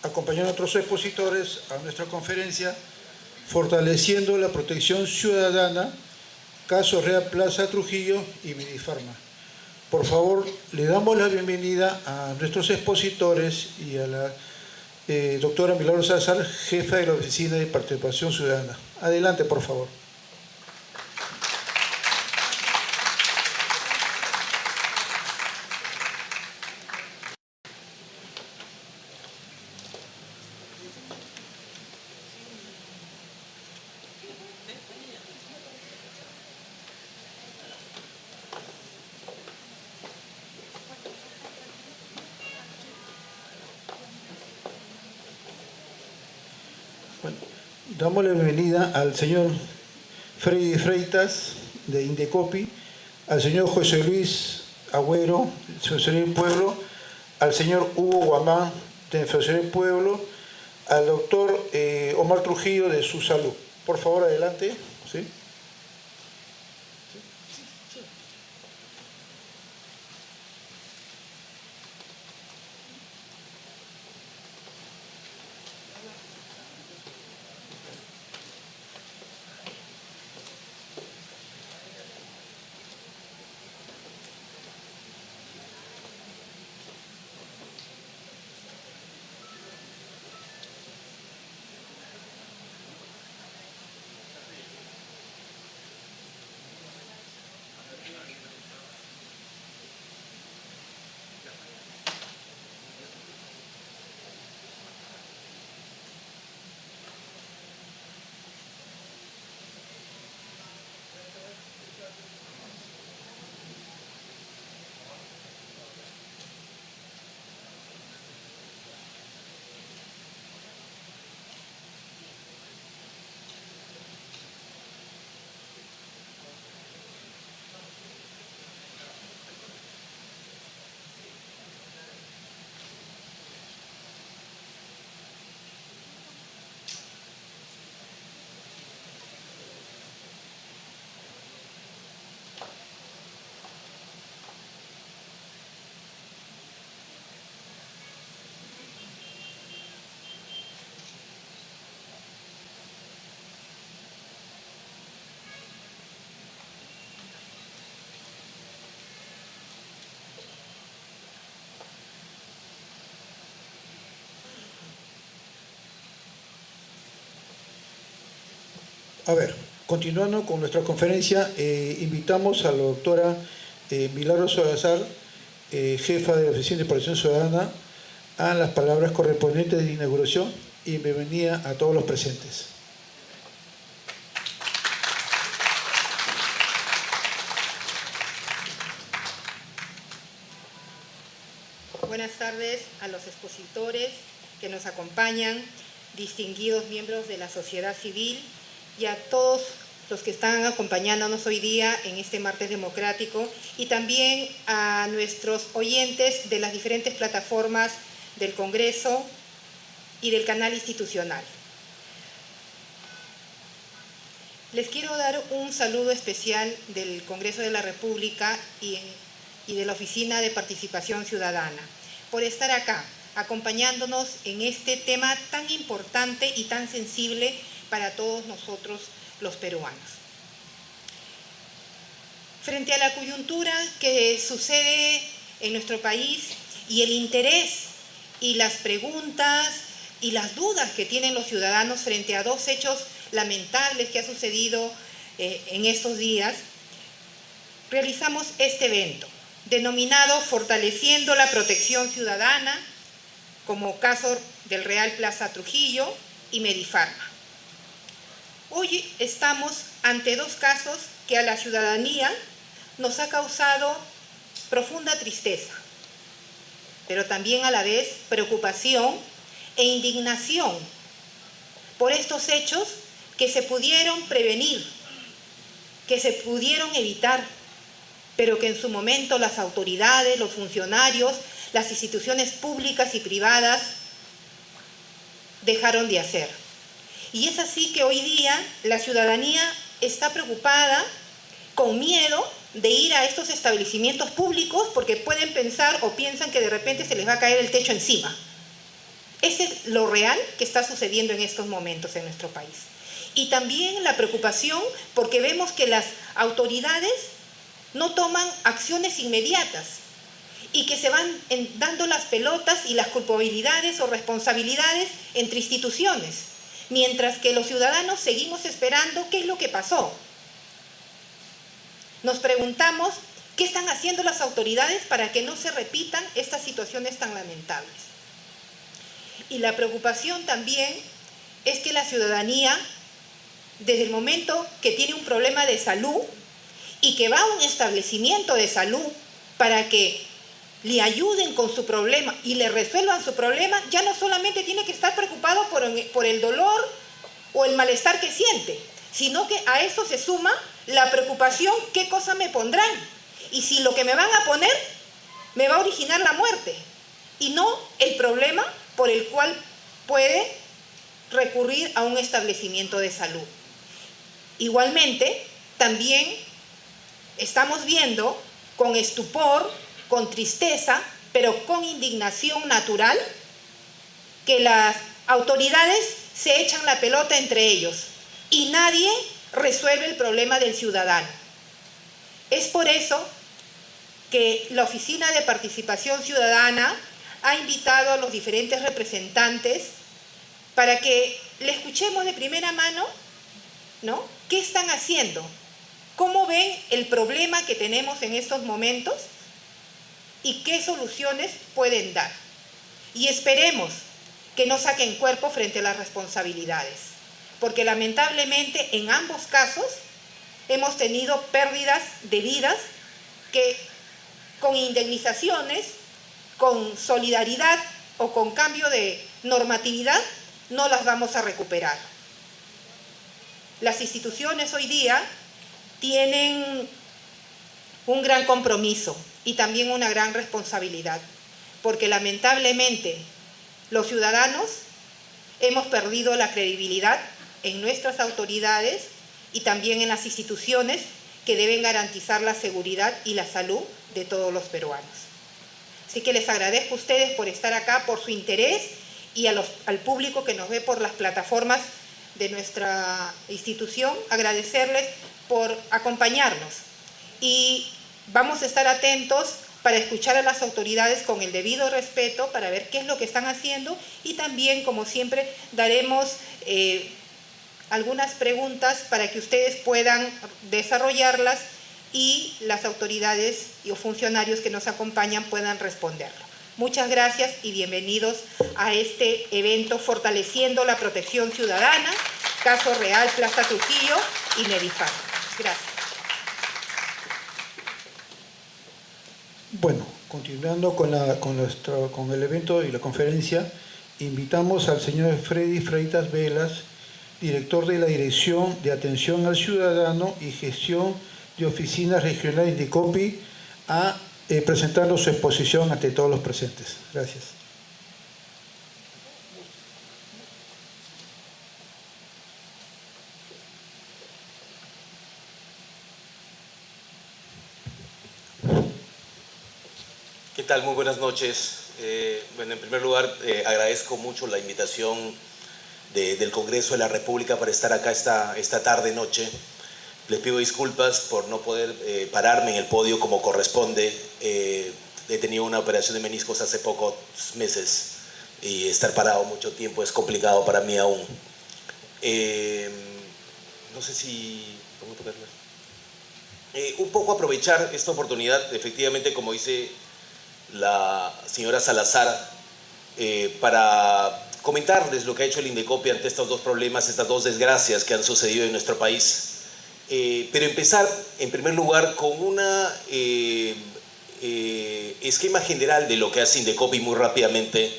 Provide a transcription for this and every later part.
Acompañando a otros expositores a nuestra conferencia Fortaleciendo la Protección Ciudadana, caso Real Plaza Trujillo y Medifarma. Por favor, le damos la bienvenida a nuestros expositores y a la doctora Milagros Salazar, jefa de la Oficina de Participación Ciudadana. Adelante, por favor. Bueno, damos la bienvenida al señor Freddy Freitas de Indecopi, al señor José Luis Agüero, de Defensoría del Pueblo, al señor Hugo Guamán, de Defensoría del Pueblo, al doctor Omar Trujillo, de Su Salud. Por favor, adelante. ¿Sí? A ver, continuando con nuestra conferencia, invitamos a la doctora Milagros Salazar, jefa de la Oficina de Participación Ciudadana, a las palabras correspondientes de inauguración y bienvenida a todos los presentes. Buenas tardes a los expositores que nos acompañan, distinguidos miembros de la sociedad civil y a todos los que están acompañándonos hoy día en este martes democrático y también a nuestros oyentes de las diferentes plataformas del Congreso y del canal institucional. Les quiero dar un saludo especial del Congreso de la República y de la Oficina de Participación Ciudadana por estar acá, acompañándonos en este tema tan importante y tan sensible para todos nosotros los peruanos. Frente a la coyuntura que sucede en nuestro país y el interés y las preguntas y las dudas que tienen los ciudadanos frente a dos hechos lamentables que ha sucedido en estos días, realizamos este evento denominado Fortaleciendo la Protección Ciudadana, como caso del Real Plaza Trujillo y Medifarma. Hoy estamos ante dos casos que a la ciudadanía nos ha causado profunda tristeza, pero también a la vez preocupación e indignación por estos hechos que se pudieron prevenir, que se pudieron evitar, pero que en su momento las autoridades, los funcionarios, las instituciones públicas y privadas dejaron de hacer. Y es así que hoy día la ciudadanía está preocupada, con miedo de ir a estos establecimientos públicos porque pueden pensar o piensan que de repente se les va a caer el techo encima. Ese es lo real que está sucediendo en estos momentos en nuestro país. Y también la preocupación porque vemos que las autoridades no toman acciones inmediatas y que se van dando las pelotas y las culpabilidades o responsabilidades entre instituciones, mientras que los ciudadanos seguimos esperando qué es lo que pasó. Nos preguntamos qué están haciendo las autoridades para que no se repitan estas situaciones tan lamentables. Y la preocupación también es que la ciudadanía, desde el momento que tiene un problema de salud y que va a un establecimiento de salud para que le ayuden con su problema y le resuelvan su problema, ya no solamente tiene que estar preocupado por el dolor o el malestar que siente, sino que a eso se suma la preocupación, ¿qué cosa me pondrán? Y si lo que me van a poner me va a originar la muerte, y no el problema por el cual puede recurrir a un establecimiento de salud. Igualmente, también estamos viendo con estupor, con tristeza, pero con indignación natural, que las autoridades se echan la pelota entre ellos y nadie resuelve el problema del ciudadano. Es por eso que la Oficina de Participación Ciudadana ha invitado a los diferentes representantes para que le escuchemos de primera mano, ¿no?, qué están haciendo, cómo ven el problema que tenemos en estos momentos y qué soluciones pueden dar. Y esperemos que no saquen cuerpo frente a las responsabilidades, porque lamentablemente en ambos casos hemos tenido pérdidas de vidas que con indemnizaciones, con solidaridad o con cambio de normatividad no las vamos a recuperar. Las instituciones hoy día tienen un gran compromiso y también una gran responsabilidad, porque lamentablemente los ciudadanos hemos perdido la credibilidad en nuestras autoridades y también en las instituciones que deben garantizar la seguridad y la salud de todos los peruanos. Así que les agradezco a ustedes por estar acá, por su interés, y al público que nos ve por las plataformas de nuestra institución, agradecerles por acompañarnos. Y vamos a estar atentos para escuchar a las autoridades con el debido respeto, para ver qué es lo que están haciendo, y también, como siempre, daremos algunas preguntas para que ustedes puedan desarrollarlas y las autoridades y funcionarios que nos acompañan puedan responderlo. Muchas gracias y bienvenidos a este evento Fortaleciendo la Protección Ciudadana, Caso Real, Plaza Trujillo y Medifarma. Gracias. Bueno, continuando con el evento y la conferencia, invitamos al señor Freddy Freitas Velas, director de la Dirección de Atención al Ciudadano y Gestión de Oficinas Regionales de Indecopi, a presentarnos su exposición ante todos los presentes. Gracias. ¿Qué tal? Muy buenas noches. Bueno, en primer lugar, agradezco mucho la invitación del Congreso de la República para estar acá esta tarde-noche. Les pido disculpas por no poder pararme en el podio como corresponde. He tenido una operación de meniscos hace pocos meses y estar parado mucho tiempo es complicado para mí aún. No sé si... ¿Cómo tocarlo? Un poco aprovechar esta oportunidad, efectivamente, como dice la señora Salazar, para comentarles lo que ha hecho el Indecopi ante estos dos problemas, estas dos desgracias que han sucedido en nuestro país. Pero empezar, en primer lugar, con una esquema general de lo que hace Indecopi muy rápidamente,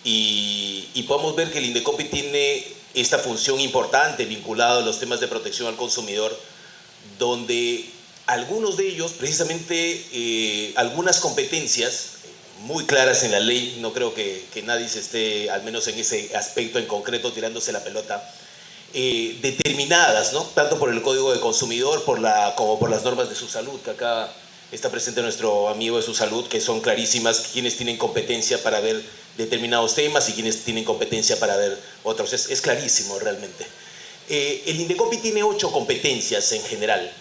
y podemos ver que el Indecopi tiene esta función importante vinculada a los temas de protección al consumidor, donde algunos de ellos, precisamente algunas competencias muy claras en la ley, no creo que nadie se esté, al menos en ese aspecto en concreto, tirándose la pelota, determinadas, ¿no?, tanto por el Código de Consumidor como por las normas de su salud, que acá está presente nuestro amigo de su salud, que son clarísimas, quienes tienen competencia para ver determinados temas y quienes tienen competencia para ver otros. Es clarísimo realmente. El Indecopi tiene 8 competencias en general.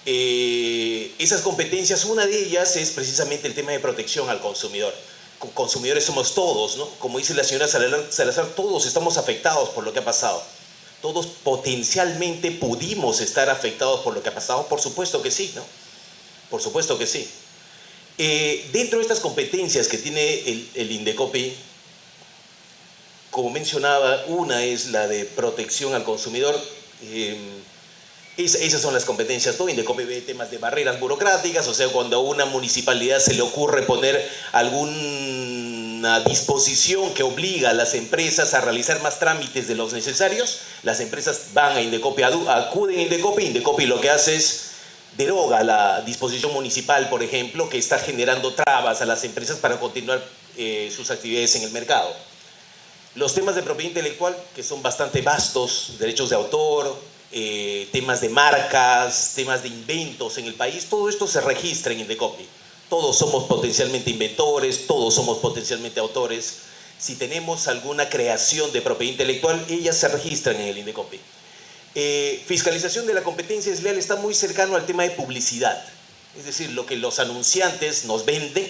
Esas competencias, una de ellas es precisamente el tema de protección al consumidor. Consumidores somos todos, ¿no? Como dice la señora Salazar, todos estamos afectados por lo que ha pasado. Todos potencialmente pudimos estar afectados por lo que ha pasado. Por supuesto que sí, ¿no? Por supuesto que sí. Dentro de estas competencias que tiene el Indecopi, como mencionaba, una es la de protección al consumidor. Esas son las competencias, ¿no? Indecopi ve temas de barreras burocráticas, o sea, cuando a una municipalidad se le ocurre poner alguna disposición que obliga a las empresas a realizar más trámites de los necesarios, las empresas van a Indecopi, acuden a Indecopi, Indecopi lo que hace es deroga la disposición municipal, por ejemplo, que está generando trabas a las empresas para continuar sus actividades en el mercado. Los temas de propiedad intelectual, que son bastante vastos, derechos de autor, temas de marcas, temas de inventos en el país, todo esto se registra en Indecopi. Todos somos potencialmente inventores, todos somos potencialmente autores. Si tenemos alguna creación de propiedad intelectual, ellas se registran en el Indecopi. Fiscalización de la competencia desleal está muy cercano al tema de publicidad. Es decir, lo que los anunciantes nos venden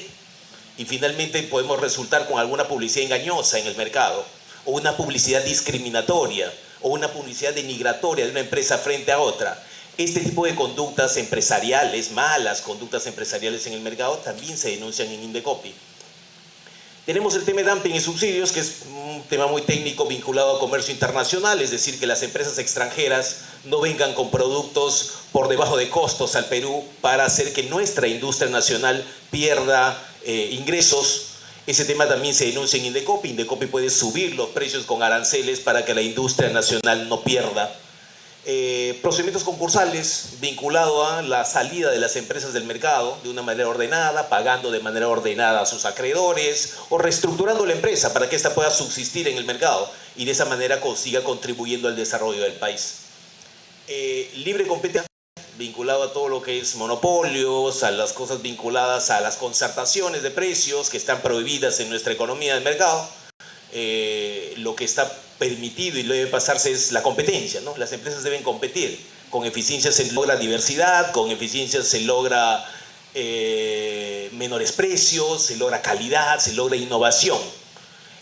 y finalmente podemos resultar con alguna publicidad engañosa en el mercado, o una publicidad discriminatoria, o una publicidad denigratoria de una empresa frente a otra. Este tipo de conductas empresariales, malas conductas empresariales en el mercado, también se denuncian en Indecopi. Tenemos el tema de dumping y subsidios, que es un tema muy técnico vinculado a comercio internacional, es decir, que las empresas extranjeras no vengan con productos por debajo de costos al Perú para hacer que nuestra industria nacional pierda ingresos. Ese tema también se denuncia en Indecopi. Indecopi puede subir los precios con aranceles para que la industria nacional no pierda. Procedimientos concursales vinculado a la salida de las empresas del mercado de una manera ordenada, pagando de manera ordenada a sus acreedores o reestructurando la empresa para que ésta pueda subsistir en el mercado y de esa manera siga contribuyendo al desarrollo del país. Libre competencia vinculado a todo lo que es monopolios, a las cosas vinculadas a las concertaciones de precios que están prohibidas en nuestra economía del mercado. Lo que está permitido y lo debe pasarse es la competencia, ¿no? Las empresas deben competir. Con eficiencia se logra diversidad, con eficiencia se logra menores precios, se logra calidad, se logra innovación.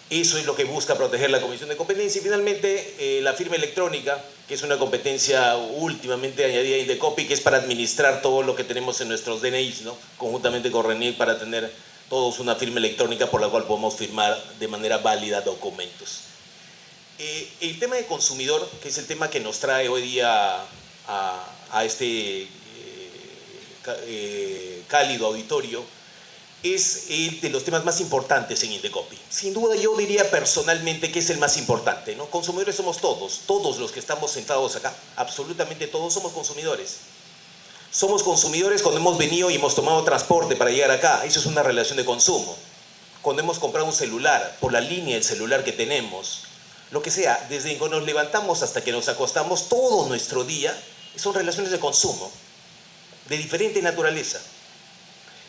Eso es lo que busca proteger la Comisión de Competencia. Y finalmente, la firma electrónica, que es una competencia últimamente añadida a Indecopi, que es para administrar todo lo que tenemos en nuestros DNIs, ¿no? Conjuntamente con RENIEC, para tener todos una firma electrónica por la cual podemos firmar de manera válida documentos. El tema de consumidor, que es el tema que nos trae hoy día a este cálido auditorio, es de los temas más importantes en Indecopi. Sin duda yo diría personalmente que es el más importante, ¿no? Consumidores somos todos los que estamos sentados acá, absolutamente todos somos consumidores. Somos consumidores cuando hemos venido y hemos tomado transporte para llegar acá, eso es una relación de consumo. Cuando hemos comprado un celular, por la línea del celular que tenemos, lo que sea, desde que nos levantamos hasta que nos acostamos, todo nuestro día son relaciones de consumo, de diferente naturaleza.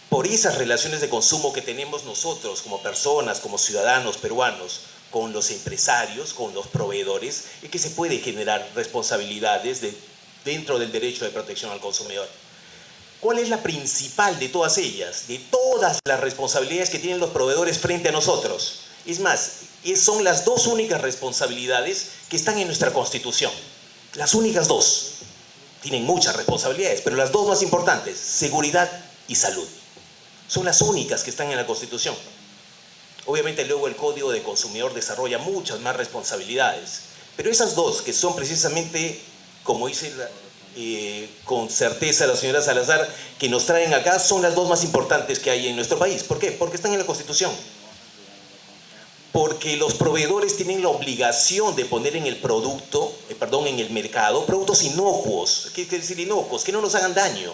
Por esas relaciones de consumo que tenemos nosotros como personas, como ciudadanos peruanos, con los empresarios, con los proveedores, es que se puede generar responsabilidades dentro del derecho de protección al consumidor. ¿Cuál es la principal de todas ellas? De todas las responsabilidades que tienen los proveedores frente a nosotros. Es más, son las dos únicas responsabilidades que están en nuestra Constitución. Las únicas dos. Tienen muchas responsabilidades, pero las dos más importantes, seguridad y salud. Son las únicas que están en la Constitución. Obviamente luego el Código de Consumidor desarrolla muchas más responsabilidades, pero esas dos, que son precisamente, como dice con certeza la señora Salazar, que nos traen acá, son las dos más importantes que hay en nuestro país. ¿Por qué? Porque están en la Constitución. Porque los proveedores tienen la obligación de poner en el en el mercado, productos inocuos. ¿Qué quiere decir inocuos? Que no nos hagan daño.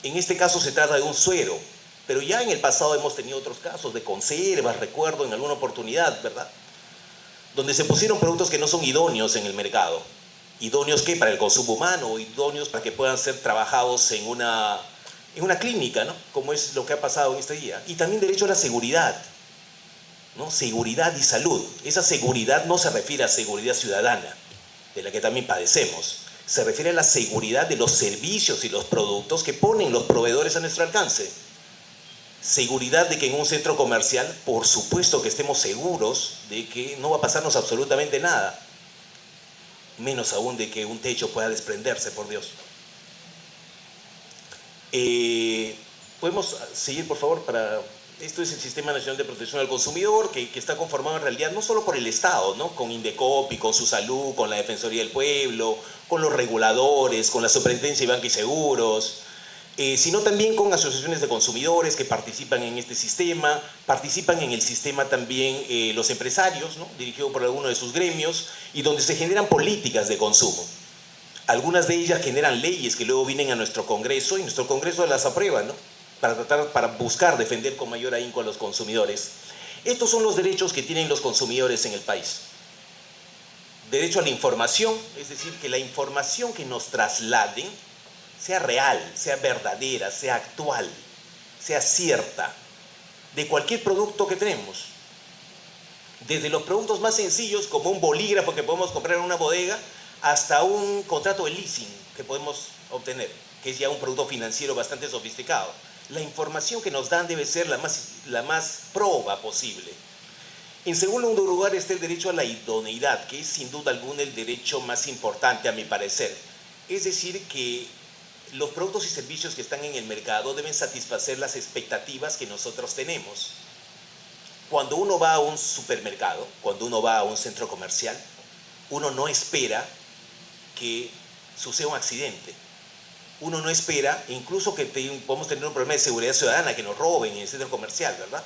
En este caso se trata de un suero, pero ya en el pasado hemos tenido otros casos de conservas, recuerdo en alguna oportunidad, ¿verdad? Donde se pusieron productos que no son idóneos en el mercado. ¿Idóneos qué? Para el consumo humano, o idóneos para que puedan ser trabajados en una clínica, ¿no? Como es lo que ha pasado en este día. Y también derecho a la seguridad. ¿no? Seguridad y salud. Esa seguridad no se refiere a seguridad ciudadana, de la que también padecemos. Se refiere a la seguridad de los servicios y los productos que ponen los proveedores a nuestro alcance. Seguridad de que en un centro comercial, por supuesto que estemos seguros de que no va a pasarnos absolutamente nada. Menos aún de que un techo pueda desprenderse, por Dios. ¿Podemos seguir, por favor? Esto es el Sistema Nacional de Protección al Consumidor, que está conformado en realidad no solo por el Estado, ¿no? Con Indecopi, con su salud, con la Defensoría del Pueblo, con los reguladores, con la Superintendencia de Banca y Seguros, sino también con asociaciones de consumidores que participan en este sistema, participan en el sistema también los empresarios, ¿no? Dirigido por alguno de sus gremios, y donde se generan políticas de consumo. Algunas de ellas generan leyes que luego vienen a nuestro Congreso y nuestro Congreso las aprueba, ¿no? Para buscar defender con mayor ahínco a los consumidores. Estos son los derechos que tienen los consumidores en el país. Derecho a la información, es decir, que la información que nos trasladen sea real, sea verdadera, sea actual, sea cierta, de cualquier producto que tenemos. Desde los productos más sencillos, como un bolígrafo que podemos comprar en una bodega, hasta un contrato de leasing que podemos obtener, que es ya un producto financiero bastante sofisticado. La información que nos dan debe ser la más proba posible. En segundo lugar está el derecho a la idoneidad, que es sin duda alguna el derecho más importante a mi parecer. Es decir, que los productos y servicios que están en el mercado deben satisfacer las expectativas que nosotros tenemos. Cuando uno va a un supermercado, cuando uno va a un centro comercial, uno no espera que suceda un accidente. Uno no espera, incluso que podemos tener un problema de seguridad ciudadana, que nos roben en el centro comercial, ¿verdad?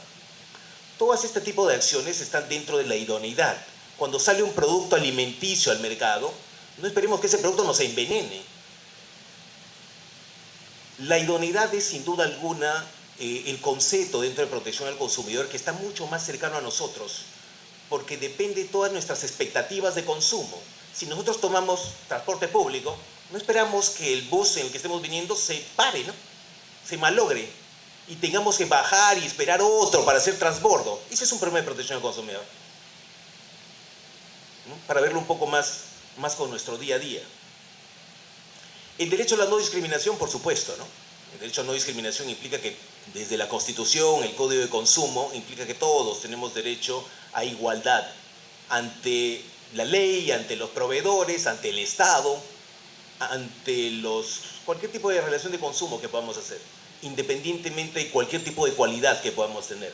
Todas este tipo de acciones están dentro de la idoneidad. Cuando sale un producto alimenticio al mercado, no esperemos que ese producto nos envenene. La idoneidad es sin duda alguna el concepto dentro de protección al consumidor que está mucho más cercano a nosotros, porque depende de todas nuestras expectativas de consumo. Si nosotros tomamos transporte público, no esperamos que el bus en el que estemos viniendo se pare, ¿no? Se malogre y tengamos que bajar y esperar otro para hacer transbordo. Ese es un problema de protección al consumidor, ¿no? Para verlo un poco más con nuestro día a día. El derecho a la no discriminación, por supuesto, ¿no? El derecho a no discriminación implica que desde la Constitución, el Código de Consumo, implica que todos tenemos derecho a igualdad ante la ley, ante los proveedores, ante el Estado, ante cualquier tipo de relación de consumo que podamos hacer, independientemente de cualquier tipo de cualidad que podamos tener.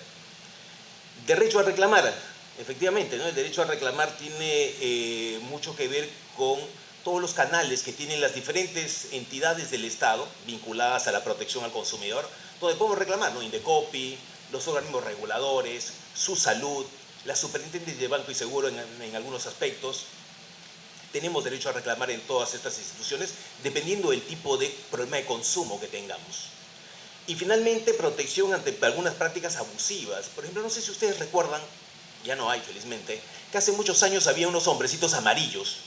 Derecho a reclamar, efectivamente, ¿no? El derecho a reclamar tiene mucho que ver con todos los canales que tienen las diferentes entidades del Estado vinculadas a la protección al consumidor, donde podemos reclamar, ¿no? Indecopi, los organismos reguladores, su salud, la Superintendencia de Banco y Seguro en algunos aspectos. Tenemos derecho a reclamar en todas estas instituciones, dependiendo del tipo de problema de consumo que tengamos. Y finalmente, protección ante algunas prácticas abusivas. Por ejemplo, no sé si ustedes recuerdan, ya no hay felizmente, que hace muchos años había unos hombrecitos amarillos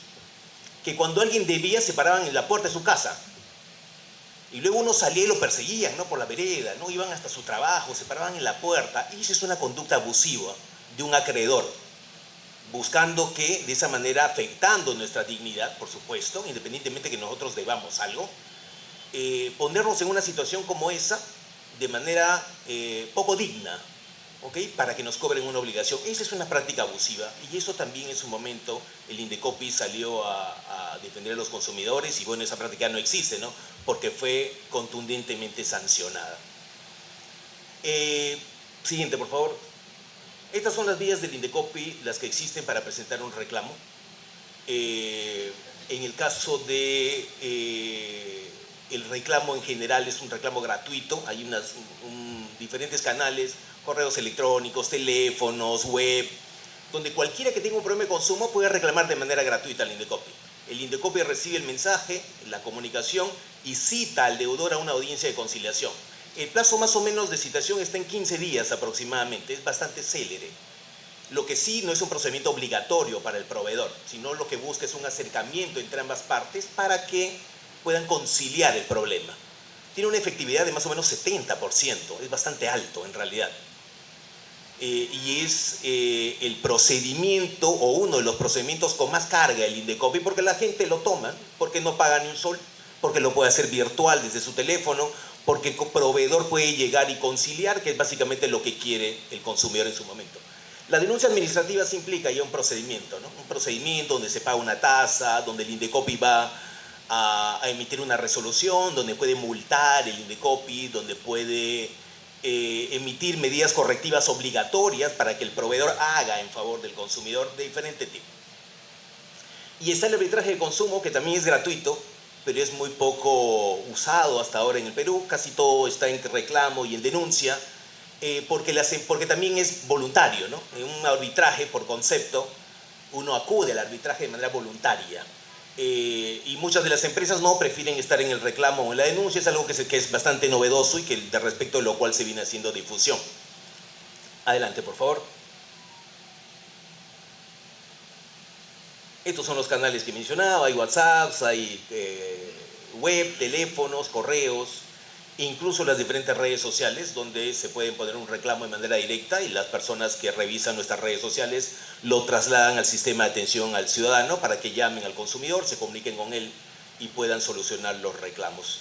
que cuando alguien debía se paraban en la puerta de su casa. Y luego uno salía y lo perseguían, ¿no? Por la vereda, ¿no? Iban hasta su trabajo, se paraban en la puerta. Y esa es una conducta abusiva de un acreedor, buscando que, de esa manera, afectando nuestra dignidad, por supuesto, independientemente que nosotros debamos algo, ponernos en una situación como esa de manera poco digna, ¿ok? Para que nos cobren una obligación. Esa es una práctica abusiva y eso también en su momento el Indecopi salió a defender a los consumidores y bueno, esa práctica no existe, ¿no? Porque fue contundentemente sancionada. Siguiente, por favor. Estas son las vías del Indecopi, las que existen para presentar un reclamo. En el caso de el reclamo en general es un reclamo gratuito, hay diferentes canales, correos electrónicos, teléfonos, web, donde cualquiera que tenga un problema de consumo puede reclamar de manera gratuita al Indecopi. El Indecopi recibe el mensaje, la comunicación y cita al deudor a una audiencia de conciliación. El plazo más o menos de citación está en 15 días aproximadamente, es bastante célere. Lo que sí no es un procedimiento obligatorio para el proveedor, sino lo que busca es un acercamiento entre ambas partes para que puedan conciliar el problema. Tiene una efectividad de más o menos 70%, es bastante alto en realidad. y es el procedimiento o uno de los procedimientos con más carga el Indecopi, porque la gente lo toma, porque no paga ni un sol, porque lo puede hacer virtual desde su teléfono, porque el proveedor puede llegar y conciliar, que es básicamente lo que quiere el consumidor en su momento. La denuncia administrativa se implica ya un procedimiento, ¿no? Un procedimiento donde se paga una tasa, donde el Indecopi va a emitir una resolución, donde puede multar el Indecopi, donde puede emitir medidas correctivas obligatorias para que el proveedor haga en favor del consumidor de diferente tipo. Y está el arbitraje de consumo, que también es gratuito, pero es muy poco usado hasta ahora en el Perú. Casi todo está en reclamo y en denuncia, porque también es voluntario, ¿no? En un arbitraje, por concepto, uno acude al arbitraje de manera voluntaria. Y muchas de las empresas no prefieren estar en el reclamo o en la denuncia. Es algo que es bastante novedoso y que de respecto de lo cual se viene haciendo difusión. Adelante, por favor. Estos son los canales que mencionaba. Hay WhatsApps, hay web, teléfonos, correos, incluso las diferentes redes sociales donde se pueden poner un reclamo de manera directa y las personas que revisan nuestras redes sociales lo trasladan al sistema de atención al ciudadano para que llamen al consumidor, se comuniquen con él y puedan solucionar los reclamos.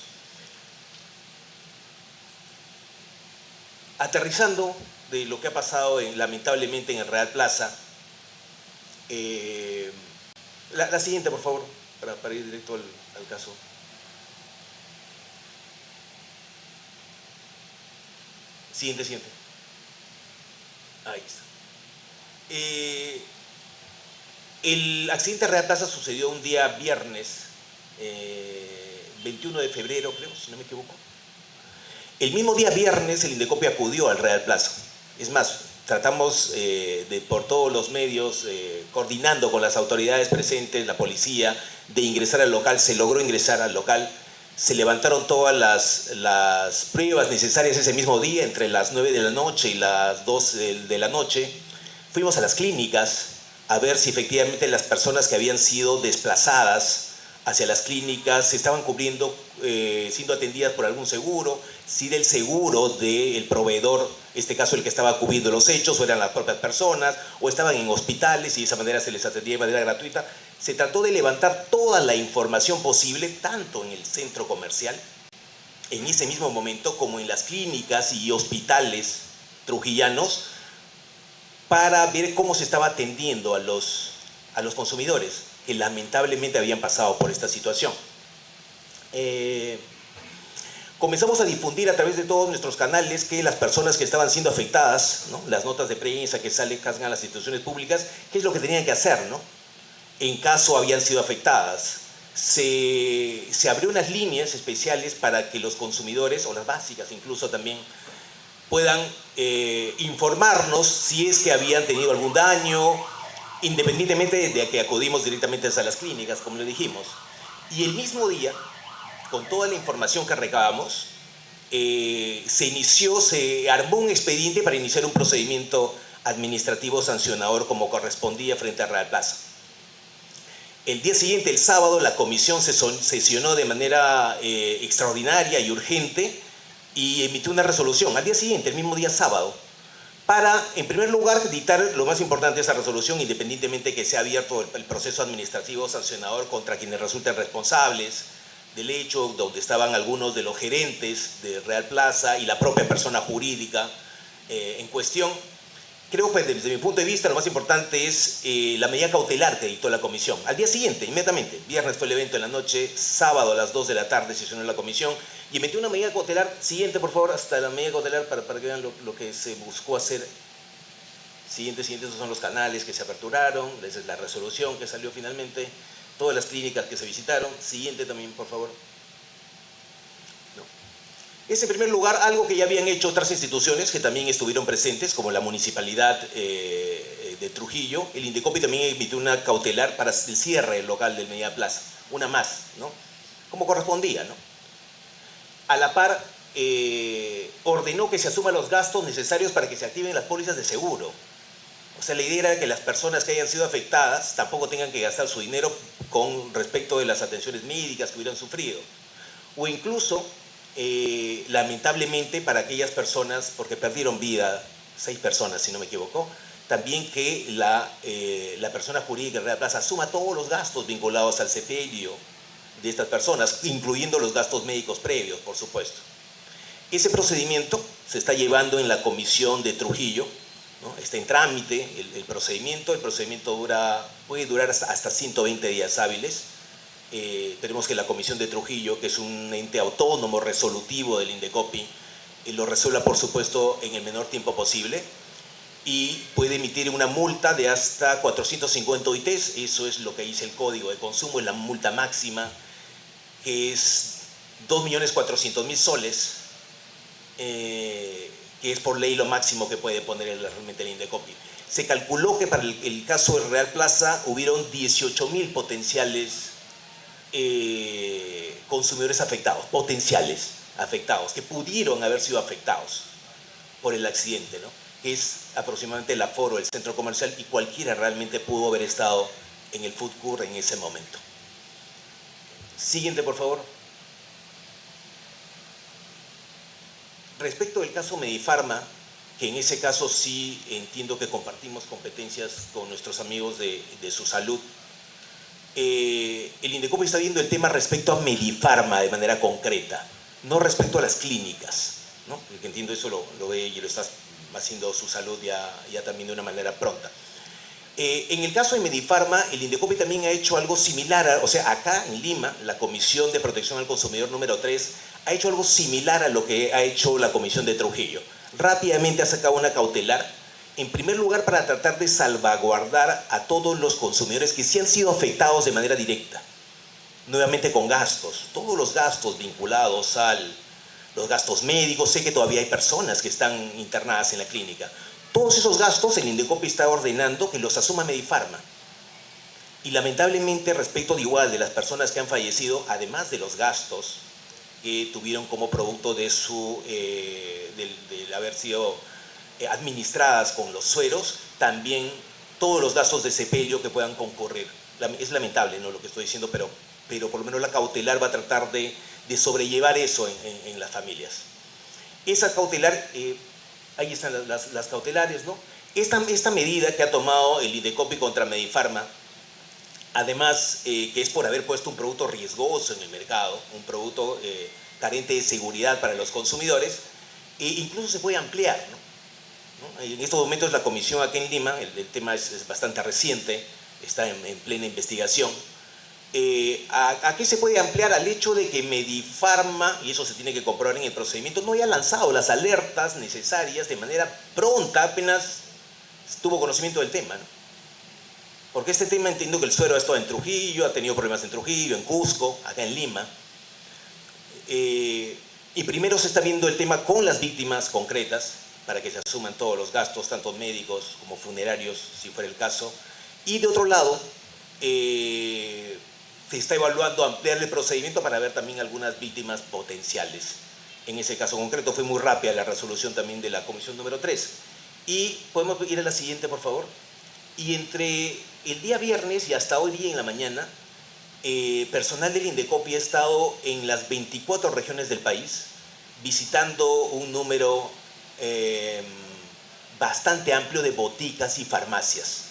Aterrizando de lo que ha pasado lamentablemente en el Real Plaza, la siguiente, por favor, para ir directo al caso. Siguiente. Ahí está. El accidente de Real Plaza sucedió un día viernes, 21 de febrero, creo, si no me equivoco. El mismo día viernes el Indecopi acudió al Real Plaza. Es más, tratamos por todos los medios, coordinando con las autoridades presentes, la policía, de ingresar al local. Se logró ingresar al local. Se levantaron todas las pruebas necesarias ese mismo día, entre las 9 de la noche y las 12 de la noche. Fuimos a las clínicas a ver si efectivamente las personas que habían sido desplazadas hacia las clínicas se estaban cubriendo, siendo atendidas por algún seguro, si del seguro del proveedor, en este caso el que estaba cubriendo los hechos, o eran las propias personas, o estaban en hospitales y de esa manera se les atendía de manera gratuita. Se trató de levantar toda la información posible, tanto en el centro comercial, en ese mismo momento, como en las clínicas y hospitales trujillanos, para ver cómo se estaba atendiendo a los consumidores que lamentablemente habían pasado por esta situación. Comenzamos a difundir a través de todos nuestros canales que las personas que estaban siendo afectadas, ¿no? Las notas de prensa que salen a las instituciones públicas, qué es lo que tenían que hacer, ¿no? En caso habían sido afectadas. Se abrió unas líneas especiales para que los consumidores, o las básicas incluso también, puedan informarnos si es que habían tenido algún daño, independientemente de que acudimos directamente a las clínicas, como le dijimos. Y el mismo día, con toda la información que recabamos, se armó un expediente para iniciar un procedimiento administrativo sancionador como correspondía frente a Real Plaza. El día siguiente, el sábado, la comisión sesionó de manera extraordinaria y urgente y emitió una resolución al día siguiente, el mismo día sábado, para, en primer lugar, dictar lo más importante de esa resolución, independientemente que sea abierto el proceso administrativo sancionador contra quienes resulten responsables del hecho, donde estaban algunos de los gerentes de Real Plaza y la propia persona jurídica en cuestión. Creo que desde mi punto de vista lo más importante es la medida cautelar que dictó la comisión. Al día siguiente, inmediatamente, viernes fue el evento en la noche, sábado a las 2 de la tarde sesionó la comisión y emitió una medida cautelar. Siguiente, por favor, hasta la medida cautelar para que vean lo que se buscó hacer. Siguiente, esos son los canales que se aperturaron, esa es la resolución que salió finalmente, todas las clínicas que se visitaron. Siguiente también, por favor. Es en primer lugar algo que ya habían hecho otras instituciones que también estuvieron presentes, como la Municipalidad de Trujillo. El Indecopi también emitió una cautelar para el cierre del local del Media Plaza, una más, ¿no? Como correspondía, ¿no? A la par, ordenó que se asuman los gastos necesarios para que se activen las pólizas de seguro. O sea, la idea era que las personas que hayan sido afectadas tampoco tengan que gastar su dinero con respecto de las atenciones médicas que hubieran sufrido. O incluso, lamentablemente, para aquellas personas, porque perdieron vida 6 personas, si no me equivoco. También que la persona jurídica de Real Plaza asuma todos los gastos vinculados al sepelio de estas personas, incluyendo los gastos médicos previos, por supuesto. Ese procedimiento se está llevando en la comisión de Trujillo, ¿no? Está en trámite el procedimiento. El procedimiento puede durar hasta 120 días hábiles. Tenemos que la comisión de Trujillo, que es un ente autónomo resolutivo del Indecopi, lo resuelva, por supuesto, en el menor tiempo posible, y puede emitir una multa de hasta 450 OITs. Eso es lo que dice el Código de Consumo, es la multa máxima, que es 2.400.000 soles, que es por ley lo máximo que puede poner realmente el Indecopi. Se calculó que para el caso de Real Plaza hubieron 18.000 potenciales consumidores afectados, potenciales afectados, que pudieron haber sido afectados por el accidente, ¿no? Que es aproximadamente el aforo del centro comercial, y cualquiera realmente pudo haber estado en el food court en ese momento. Siguiente, por favor. Respecto del caso Medifarma, que en ese caso sí entiendo que compartimos competencias con nuestros amigos de su salud, el Indecopi está viendo el tema respecto a Medifarma de manera concreta, no respecto a las clínicas, ¿no? Porque entiendo eso lo ve y lo está haciendo su salud ya también de una manera pronta. En el caso de Medifarma, el Indecopi también ha hecho algo similar, o sea, acá en Lima, la Comisión de Protección al Consumidor número 3 ha hecho algo similar a lo que ha hecho la Comisión de Trujillo. Rápidamente ha sacado una cautelar, en primer lugar para tratar de salvaguardar a todos los consumidores que sí han sido afectados de manera directa, nuevamente con gastos, todos los gastos vinculados los gastos médicos. Sé que todavía hay personas que están internadas en la clínica. Todos esos gastos el Indecopi está ordenando que los asuma Medifarma. Y lamentablemente, respecto de igual de las personas que han fallecido, además de los gastos que tuvieron como producto de haber sido administradas con los sueros, también todos los gastos de sepelio que puedan concurrir. Es lamentable, ¿no?, lo que estoy diciendo, pero por lo menos la cautelar va a tratar de sobrellevar eso en las familias. Esa cautelar, ahí están las cautelares, ¿no? Esta medida que ha tomado el Indecopi contra Medifarma, además que es por haber puesto un producto riesgoso en el mercado, un producto carente de seguridad para los consumidores, incluso se puede ampliar, ¿no? En estos momentos la comisión aquí en Lima, el tema es bastante reciente, está en plena investigación. ¿A qué se puede ampliar? Al hecho de que Medifarma, y eso se tiene que comprobar en el procedimiento, no haya lanzado las alertas necesarias de manera pronta, apenas tuvo conocimiento del tema, ¿no? Porque este tema, entiendo que el suero ha estado en Trujillo, ha tenido problemas en Trujillo, en Cusco, acá en Lima. Y primero se está viendo el tema con las víctimas concretas, para que se asuman todos los gastos, tanto médicos como funerarios, si fuera el caso. Y de otro lado, se está evaluando ampliar el procedimiento para ver también algunas víctimas potenciales. En ese caso concreto fue muy rápida la resolución también de la comisión número 3. Y podemos ir a la siguiente, por favor. Y entre el día viernes y hasta hoy día en la mañana, personal del Indecopi ha estado en las 24 regiones del país, visitando un número bastante amplio de boticas y farmacias,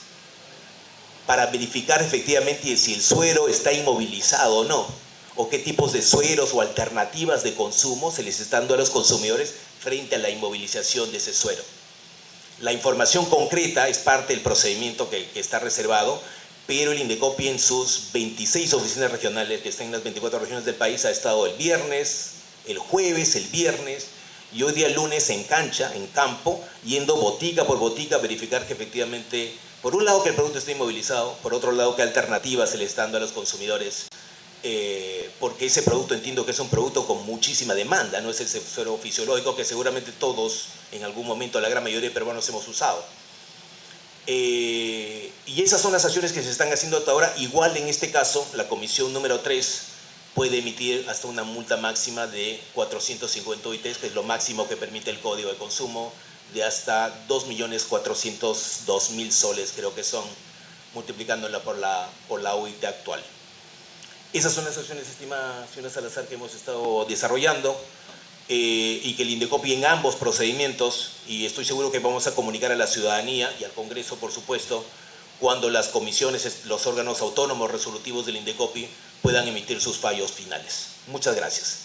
para verificar efectivamente si el suero está inmovilizado o no, o qué tipos de sueros o alternativas de consumo se les están dando a los consumidores frente a la inmovilización de ese suero. La información concreta es parte del procedimiento que está reservado, pero el Indecopi en sus 26 oficinas regionales que están en las 24 regiones del país ha estado el viernes, el jueves, el viernes y hoy día lunes en cancha, en campo, yendo botica por botica a verificar que efectivamente, por un lado, que el producto esté inmovilizado, por otro lado, qué alternativas se le está dando a los consumidores, porque ese producto entiendo que es un producto con muchísima demanda, no es el suero fisiológico que seguramente todos en algún momento, la gran mayoría de peruanos hemos usado. Y esas son las acciones que se están haciendo hasta ahora. Igual en este caso, la comisión número 3 puede emitir hasta una multa máxima de 450 OITs, que es lo máximo que permite el Código de Consumo, de hasta 2.402.000 soles, creo que son, multiplicándola por la OIT actual. Esas son las acciones, estimada señora Salazar, que hemos estado desarrollando. y que el Indecopi en ambos procedimientos, y estoy seguro que vamos a comunicar a la ciudadanía y al Congreso, por supuesto, cuando las comisiones, los órganos autónomos resolutivos del Indecopi puedan emitir sus fallos finales. Muchas gracias.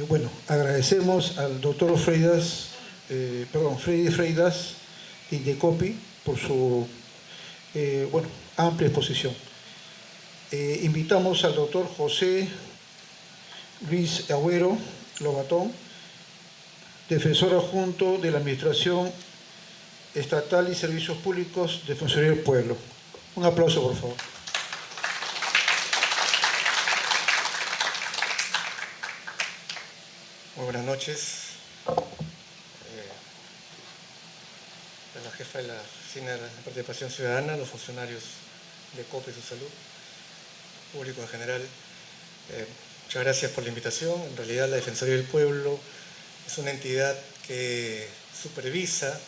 Bueno, agradecemos al doctor Freddy Freitas de Indecopi por su amplia exposición. Invitamos al doctor José Luis Agüero Lobatón, defensor adjunto de la Administración Estatal y Servicios Públicos de Defensoría del Pueblo. Un aplauso, por favor. Muy buenas noches. La jefa de la Oficina de Participación Ciudadana, los funcionarios de COPE y su salud, público en general. Muchas gracias por la invitación. En realidad la Defensoría del Pueblo es una entidad que supervisa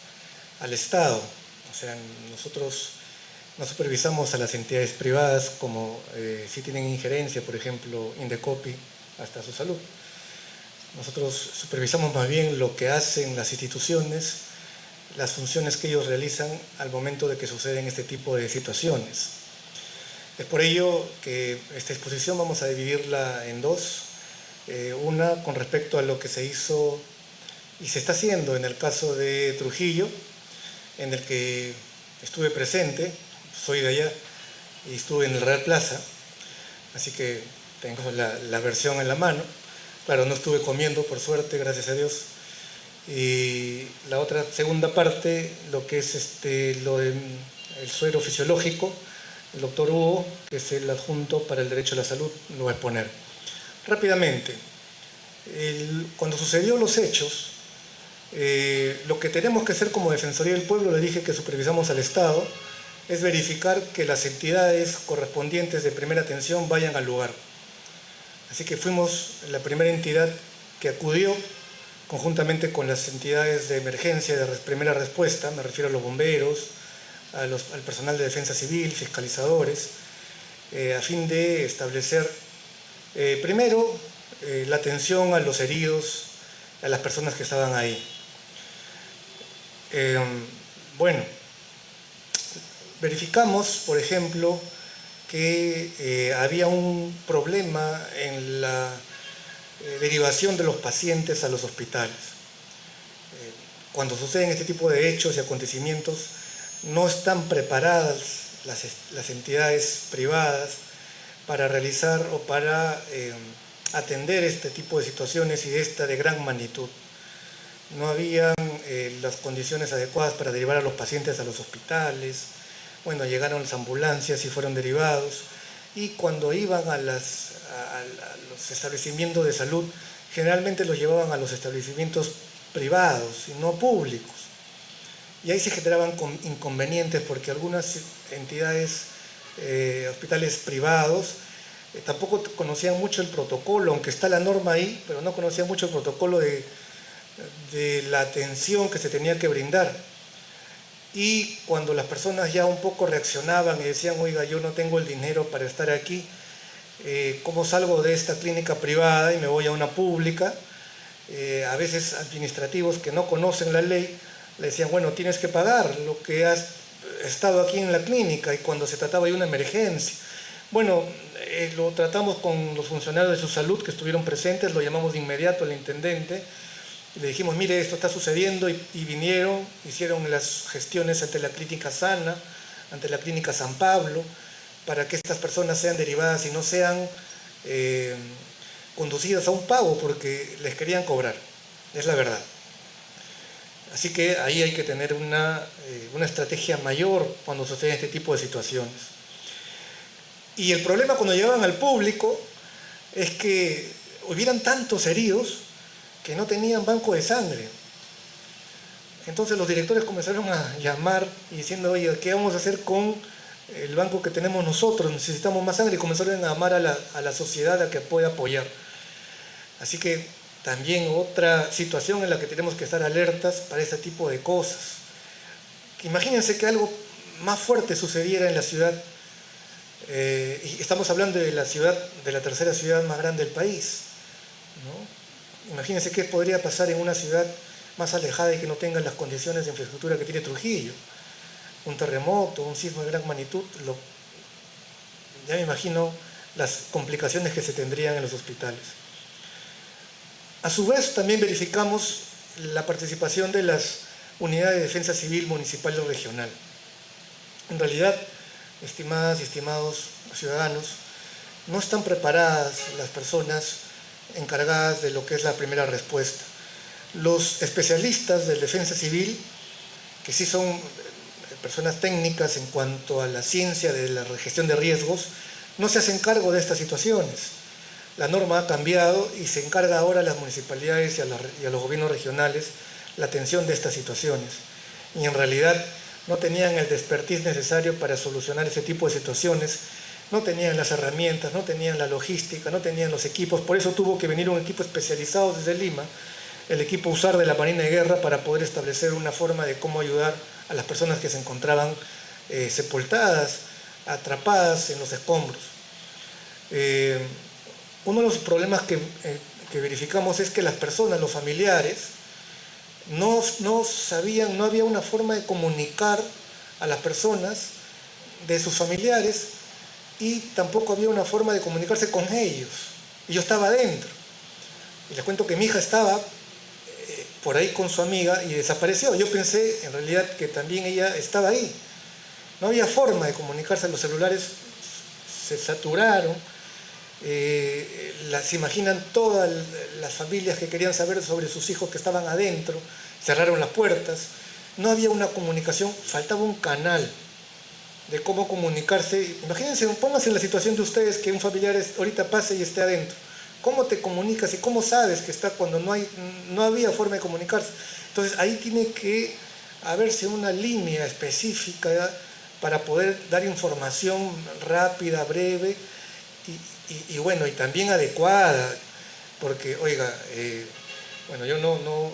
al Estado. O sea, nosotros no supervisamos a las entidades privadas como si tienen injerencia, por ejemplo, Indecopi, hasta su salud. Nosotros supervisamos más bien lo que hacen las instituciones, las funciones que ellos realizan al momento de que suceden este tipo de situaciones. Es por ello que esta exposición vamos a dividirla en dos. Una con respecto a lo que se hizo y se está haciendo en el caso de Trujillo, en el que estuve presente, soy de allá y estuve en el Real Plaza, así que tengo la versión en la mano. Claro, no estuve comiendo, por suerte, gracias a Dios. Y la otra segunda parte, lo que es el suero fisiológico, el doctor Hugo, que es el adjunto para el derecho a la salud, lo va a exponer. Rápidamente, cuando sucedió los hechos, lo que tenemos que hacer como Defensoría del Pueblo, le dije que supervisamos al Estado, es verificar que las entidades correspondientes de primera atención vayan al lugar. Así que fuimos la primera entidad que acudió conjuntamente con las entidades de emergencia de primera respuesta, me refiero a los bomberos, al personal de defensa civil, fiscalizadores, a fin de establecer primero la atención a los heridos, a las personas que estaban ahí. Bueno, verificamos, por ejemplo, que había un problema en la derivación de los pacientes a los hospitales. Cuando suceden este tipo de hechos y acontecimientos, no están preparadas las entidades privadas para realizar o para atender este tipo de situaciones y de gran magnitud. No habían las condiciones adecuadas para derivar a los pacientes a los hospitales. Bueno, llegaron las ambulancias y fueron derivados, y cuando iban a los establecimientos de salud, generalmente los llevaban a los establecimientos privados y no públicos. Y ahí se generaban inconvenientes porque algunas entidades, hospitales privados, tampoco conocían mucho el protocolo, aunque está la norma ahí, pero no conocían mucho el protocolo de la atención que se tenía que brindar. Y cuando las personas ya un poco reaccionaban y decían, oiga, yo no tengo el dinero para estar aquí, ¿cómo salgo de esta clínica privada y me voy a una pública? A veces administrativos que no conocen la ley le decían, bueno, tienes que pagar lo que has estado aquí en la clínica, y cuando se trataba de una emergencia. Bueno, lo tratamos con los funcionarios de su salud que estuvieron presentes, lo llamamos de inmediato al intendente, le dijimos, mire, esto está sucediendo, y vinieron, hicieron las gestiones ante la Clínica Sana, ante la Clínica San Pablo, para que estas personas sean derivadas y no sean conducidas a un pago porque les querían cobrar, es la verdad. Así que ahí hay que tener una estrategia mayor cuando suceden este tipo de situaciones. Y el problema cuando llegaban al público es que hubieran tantos heridos que no tenían banco de sangre. Entonces los directores comenzaron a llamar y diciendo, oye, ¿qué vamos a hacer con el banco que tenemos nosotros? Necesitamos más sangre, y comenzaron a llamar a la sociedad a que pueda apoyar. Así que también otra situación en la que tenemos que estar alertas para este tipo de cosas. Imagínense que algo más fuerte sucediera en la ciudad, y estamos hablando de la ciudad, de la tercera ciudad más grande del país, ¿no? Imagínense qué podría pasar en una ciudad más alejada y que no tenga las condiciones de infraestructura que tiene Trujillo. Un terremoto, un sismo de gran magnitud, ya me imagino las complicaciones que se tendrían en los hospitales. A su vez, también verificamos la participación de las unidades de defensa civil municipal y regional. En realidad, estimadas y estimados ciudadanos, no están preparadas las personas encargadas de lo que es la primera respuesta. Los especialistas de defensa civil, que sí son personas técnicas en cuanto a la ciencia de la gestión de riesgos, no se hacen cargo de estas situaciones. La norma ha cambiado y se encarga ahora a las municipalidades y a los gobiernos regionales la atención de estas situaciones. Y en realidad no tenían el expertise necesario para solucionar ese tipo de situaciones, no tenían las herramientas, no tenían la logística, no tenían los equipos. Por eso tuvo que venir un equipo especializado desde Lima, el equipo USAR de la Marina de Guerra, para poder establecer una forma de cómo ayudar a las personas que se encontraban sepultadas, atrapadas en los escombros. Uno de los problemas que verificamos es que las personas, los familiares, no sabían, no había una forma de comunicar a las personas de sus familiares y tampoco había una forma de comunicarse con ellos. Y yo estaba adentro. Y les cuento que mi hija estaba por ahí con su amiga y desapareció. Yo pensé en realidad que también ella estaba ahí. No había forma de comunicarse, los celulares se saturaron. Se imaginan todas las familias que querían saber sobre sus hijos que estaban adentro, cerraron las puertas, no había una comunicación, faltaba un canal de cómo comunicarse. Imagínense, pónganse en la situación de ustedes que un familiar ahorita pase y esté adentro. ¿Cómo te comunicas y cómo sabes que está cuando no había forma de comunicarse? Entonces ahí tiene que haberse una línea específica para poder dar información rápida, breve y bueno, y también adecuada, porque, oiga, bueno, yo no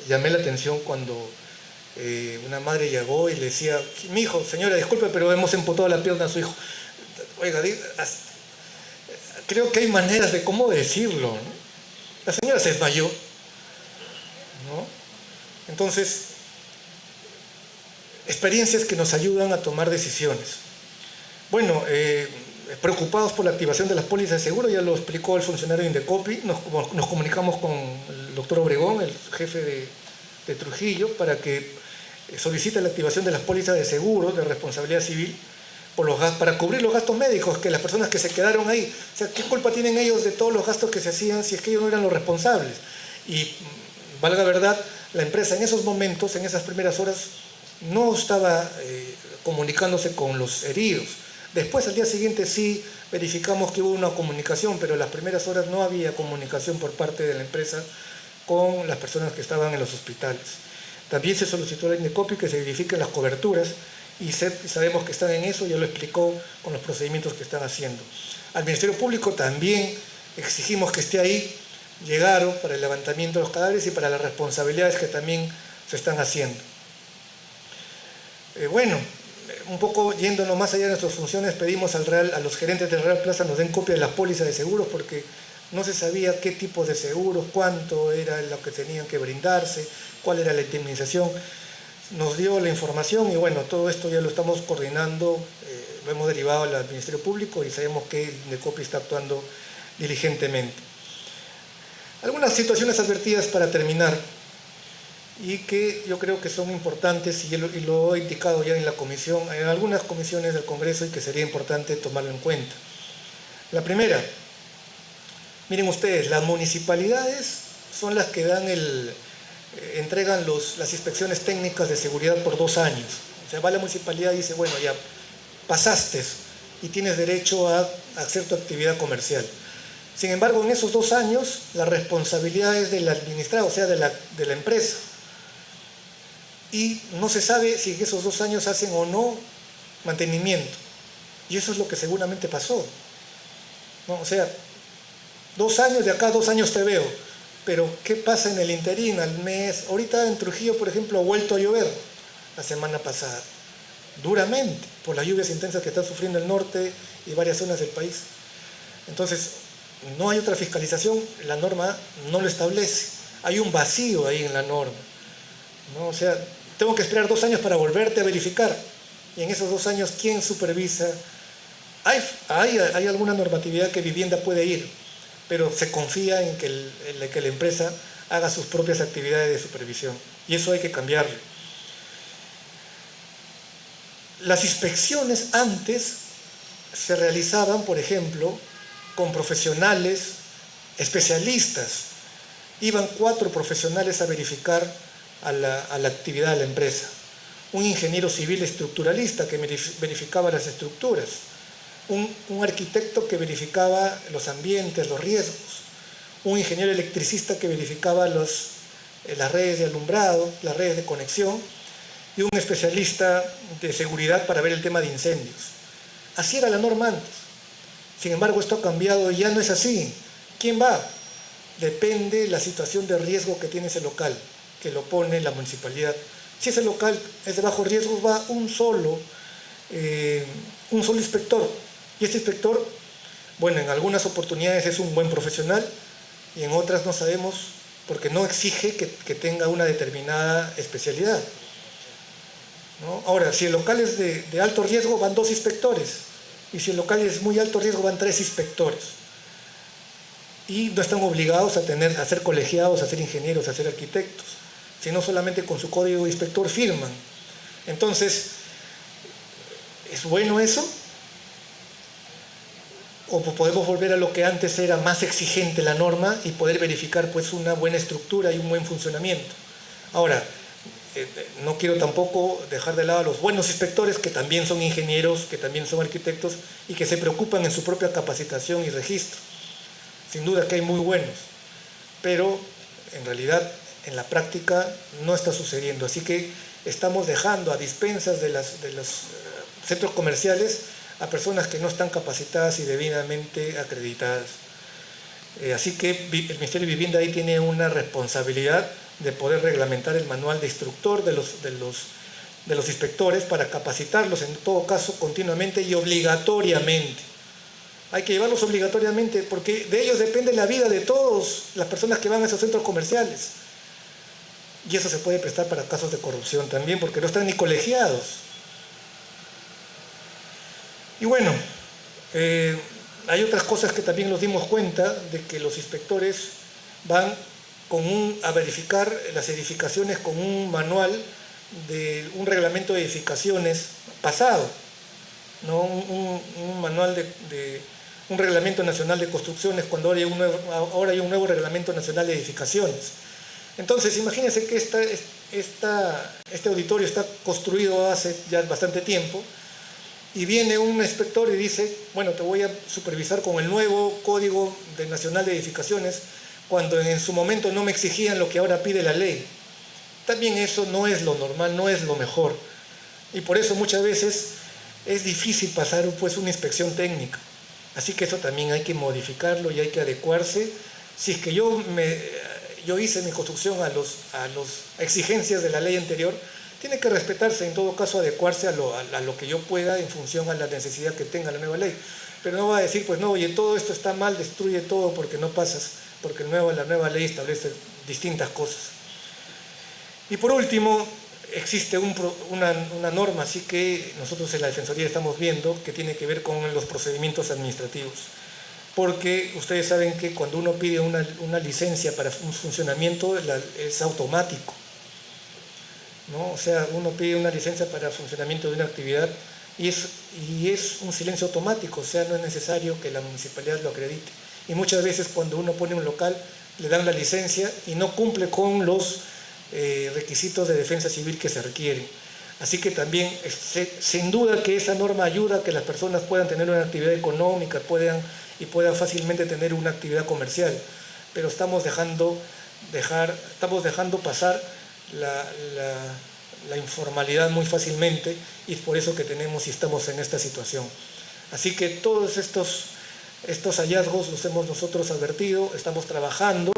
llamé la atención cuando una madre llegó y le decía, mi hijo, señora, disculpe, pero hemos empotado la pierna a su hijo. Oiga, creo que hay maneras de cómo decirlo, ¿no? La señora se desmayó, ¿no? Entonces, experiencias que nos ayudan a tomar decisiones. Bueno, preocupados por la activación de las pólizas de seguro, ya lo explicó el funcionario de Indecopi, nos comunicamos con el doctor Obregón, el jefe de Trujillo, para que solicite la activación de las pólizas de seguro de responsabilidad civil para cubrir los gastos médicos que las personas que se quedaron ahí. O sea, ¿qué culpa tienen ellos de todos los gastos que se hacían si es que ellos no eran los responsables? Y, valga verdad, la empresa en esos momentos, en esas primeras horas, no estaba comunicándose con los heridos. Después, al día siguiente, sí verificamos que hubo una comunicación, pero en las primeras horas no había comunicación por parte de la empresa con las personas que estaban en los hospitales. También se solicitó a la Indecopi que se verifiquen las coberturas y sabemos que están en eso, ya lo explicó con los procedimientos que están haciendo. Al Ministerio Público también exigimos que esté ahí, llegaron para el levantamiento de los cadáveres y para las responsabilidades que también se están haciendo. Bueno, un poco yéndonos más allá de nuestras funciones, pedimos a los gerentes del Real Plaza nos den copia de las pólizas de seguros porque no se sabía qué tipo de seguros, cuánto era lo que tenían que brindarse, cuál era la indemnización. Nos dio la información y bueno, todo esto ya lo estamos coordinando, lo hemos derivado al Ministerio Público y sabemos que Indecopi está actuando diligentemente. Algunas situaciones advertidas para terminar y que yo creo que son importantes y lo he indicado ya en la comisión, en algunas comisiones del Congreso y que sería importante tomarlo en cuenta. La primera, miren ustedes, las municipalidades son las que entregan las inspecciones técnicas de seguridad por 2 años. O sea, va la municipalidad y dice, bueno, ya pasaste y tienes derecho a hacer tu actividad comercial. Sin embargo, en esos 2 años, la responsabilidad es del administrado, o sea, de la empresa. Y no se sabe si en esos 2 años hacen o no mantenimiento. Y eso es lo que seguramente pasó, ¿no? O sea, 2 años, de acá a 2 años te veo. Pero ¿qué pasa en el interín, al mes? Ahorita en Trujillo, por ejemplo, ha vuelto a llover la semana pasada, duramente, por las lluvias intensas que está sufriendo el norte y varias zonas del país. Entonces, no hay otra fiscalización, la norma no lo establece. Hay un vacío ahí en la norma, ¿no? O sea, tengo que esperar 2 años para volverte a verificar. Y en esos 2 años, ¿quién supervisa? Hay alguna normatividad que vivienda puede ir, pero se confía en que la empresa haga sus propias actividades de supervisión. Y eso hay que cambiarlo. Las inspecciones antes se realizaban, por ejemplo, con profesionales, especialistas. Iban 4 profesionales a verificar a la actividad de la empresa. Un ingeniero civil estructuralista que verificaba las estructuras. Un arquitecto que verificaba los ambientes, los riesgos. Un ingeniero electricista que verificaba las redes de alumbrado, las redes de conexión. Y un especialista de seguridad para ver el tema de incendios. Así era la norma antes. Sin embargo, esto ha cambiado y ya no es así. ¿Quién va? Depende de la situación de riesgo que tiene ese local, que lo pone la municipalidad. Si ese local es de bajo riesgo, va un solo inspector. Y este inspector, bueno, en algunas oportunidades es un buen profesional y en otras no sabemos porque no exige que tenga una determinada especialidad, ¿no? Ahora, si el local es de alto riesgo, van 2 inspectores. Y si el local es muy alto riesgo, van 3 inspectores. Y no están obligados a ser colegiados, a ser ingenieros, a ser arquitectos, sino solamente con su código de inspector firman. Entonces, ¿es bueno eso? ¿O podemos volver a lo que antes era más exigente la norma y poder verificar pues una buena estructura y un buen funcionamiento? Ahora, no quiero tampoco dejar de lado a los buenos inspectores que también son ingenieros, que también son arquitectos y que se preocupan en su propia capacitación y registro. Sin duda que hay muy buenos, pero en realidad en la práctica no está sucediendo. Así que estamos dejando a dispensas de los centros comerciales a personas que no están capacitadas y debidamente acreditadas. Así que el Ministerio de Vivienda ahí tiene una responsabilidad de poder reglamentar el manual de instructor de los inspectores para capacitarlos en todo caso continuamente y obligatoriamente. Hay que llevarlos obligatoriamente porque de ellos depende la vida de todas las personas que van a esos centros comerciales. Y eso se puede prestar para casos de corrupción también porque no están ni colegiados. Y bueno, hay otras cosas que también nos dimos cuenta de que los inspectores van a verificar las edificaciones con un manual de un reglamento de edificaciones pasado, ¿no? Un manual un reglamento nacional de construcciones cuando ahora hay un nuevo reglamento nacional de edificaciones. Entonces, imagínense que este auditorio está construido hace ya bastante tiempo y viene un inspector y dice, bueno, te voy a supervisar con el nuevo Código Nacional de Edificaciones cuando en su momento no me exigían lo que ahora pide la ley. También eso no es lo normal, no es lo mejor. Y por eso muchas veces es difícil pasar pues una inspección técnica. Así que eso también hay que modificarlo y hay que adecuarse. Si es que yo hice mi construcción a las exigencias de la ley anterior, tiene que respetarse, en todo caso adecuarse a lo que yo pueda en función a la necesidad que tenga la nueva ley. Pero no va a decir, pues no, oye, todo esto está mal, destruye todo porque no pasas, porque la nueva ley establece distintas cosas. Y por último, existe una norma, así que nosotros en la Defensoría estamos viendo, que tiene que ver con los procedimientos administrativos. Porque ustedes saben que cuando uno pide una licencia para un funcionamiento, es automático, ¿no? O sea, uno pide una licencia para el funcionamiento de una actividad y es un silencio automático, o sea, no es necesario que la municipalidad lo acredite. Y muchas veces cuando uno pone un local, le dan la licencia y no cumple con los requisitos de defensa civil que se requieren. Así que también, sin duda que esa norma ayuda a que las personas puedan tener una actividad económica, puedan fácilmente tener una actividad comercial, pero estamos dejando pasar la informalidad muy fácilmente y es por eso que tenemos y estamos en esta situación. Así que todos estos Estos hallazgos los hemos nosotros advertido, estamos trabajando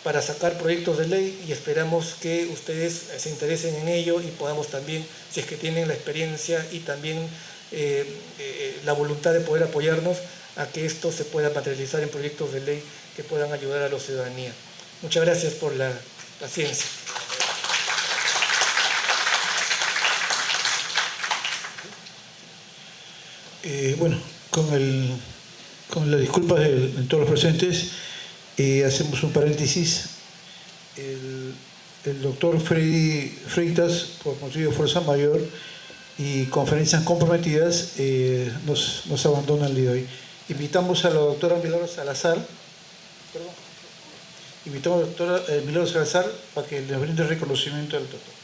para sacar proyectos de ley y esperamos que ustedes se interesen en ello y podamos también, si es que tienen la experiencia y también la voluntad de poder apoyarnos a que esto se pueda materializar en proyectos de ley que puedan ayudar a la ciudadanía. Muchas gracias por la paciencia. Bueno, con las disculpas de todos los presentes, hacemos un paréntesis. El doctor Freddy Freitas, por motivo de fuerza mayor y conferencias comprometidas, nos abandona el día de hoy. Invitamos a la doctora Milagros Salazar, para que le brinde el reconocimiento al doctor.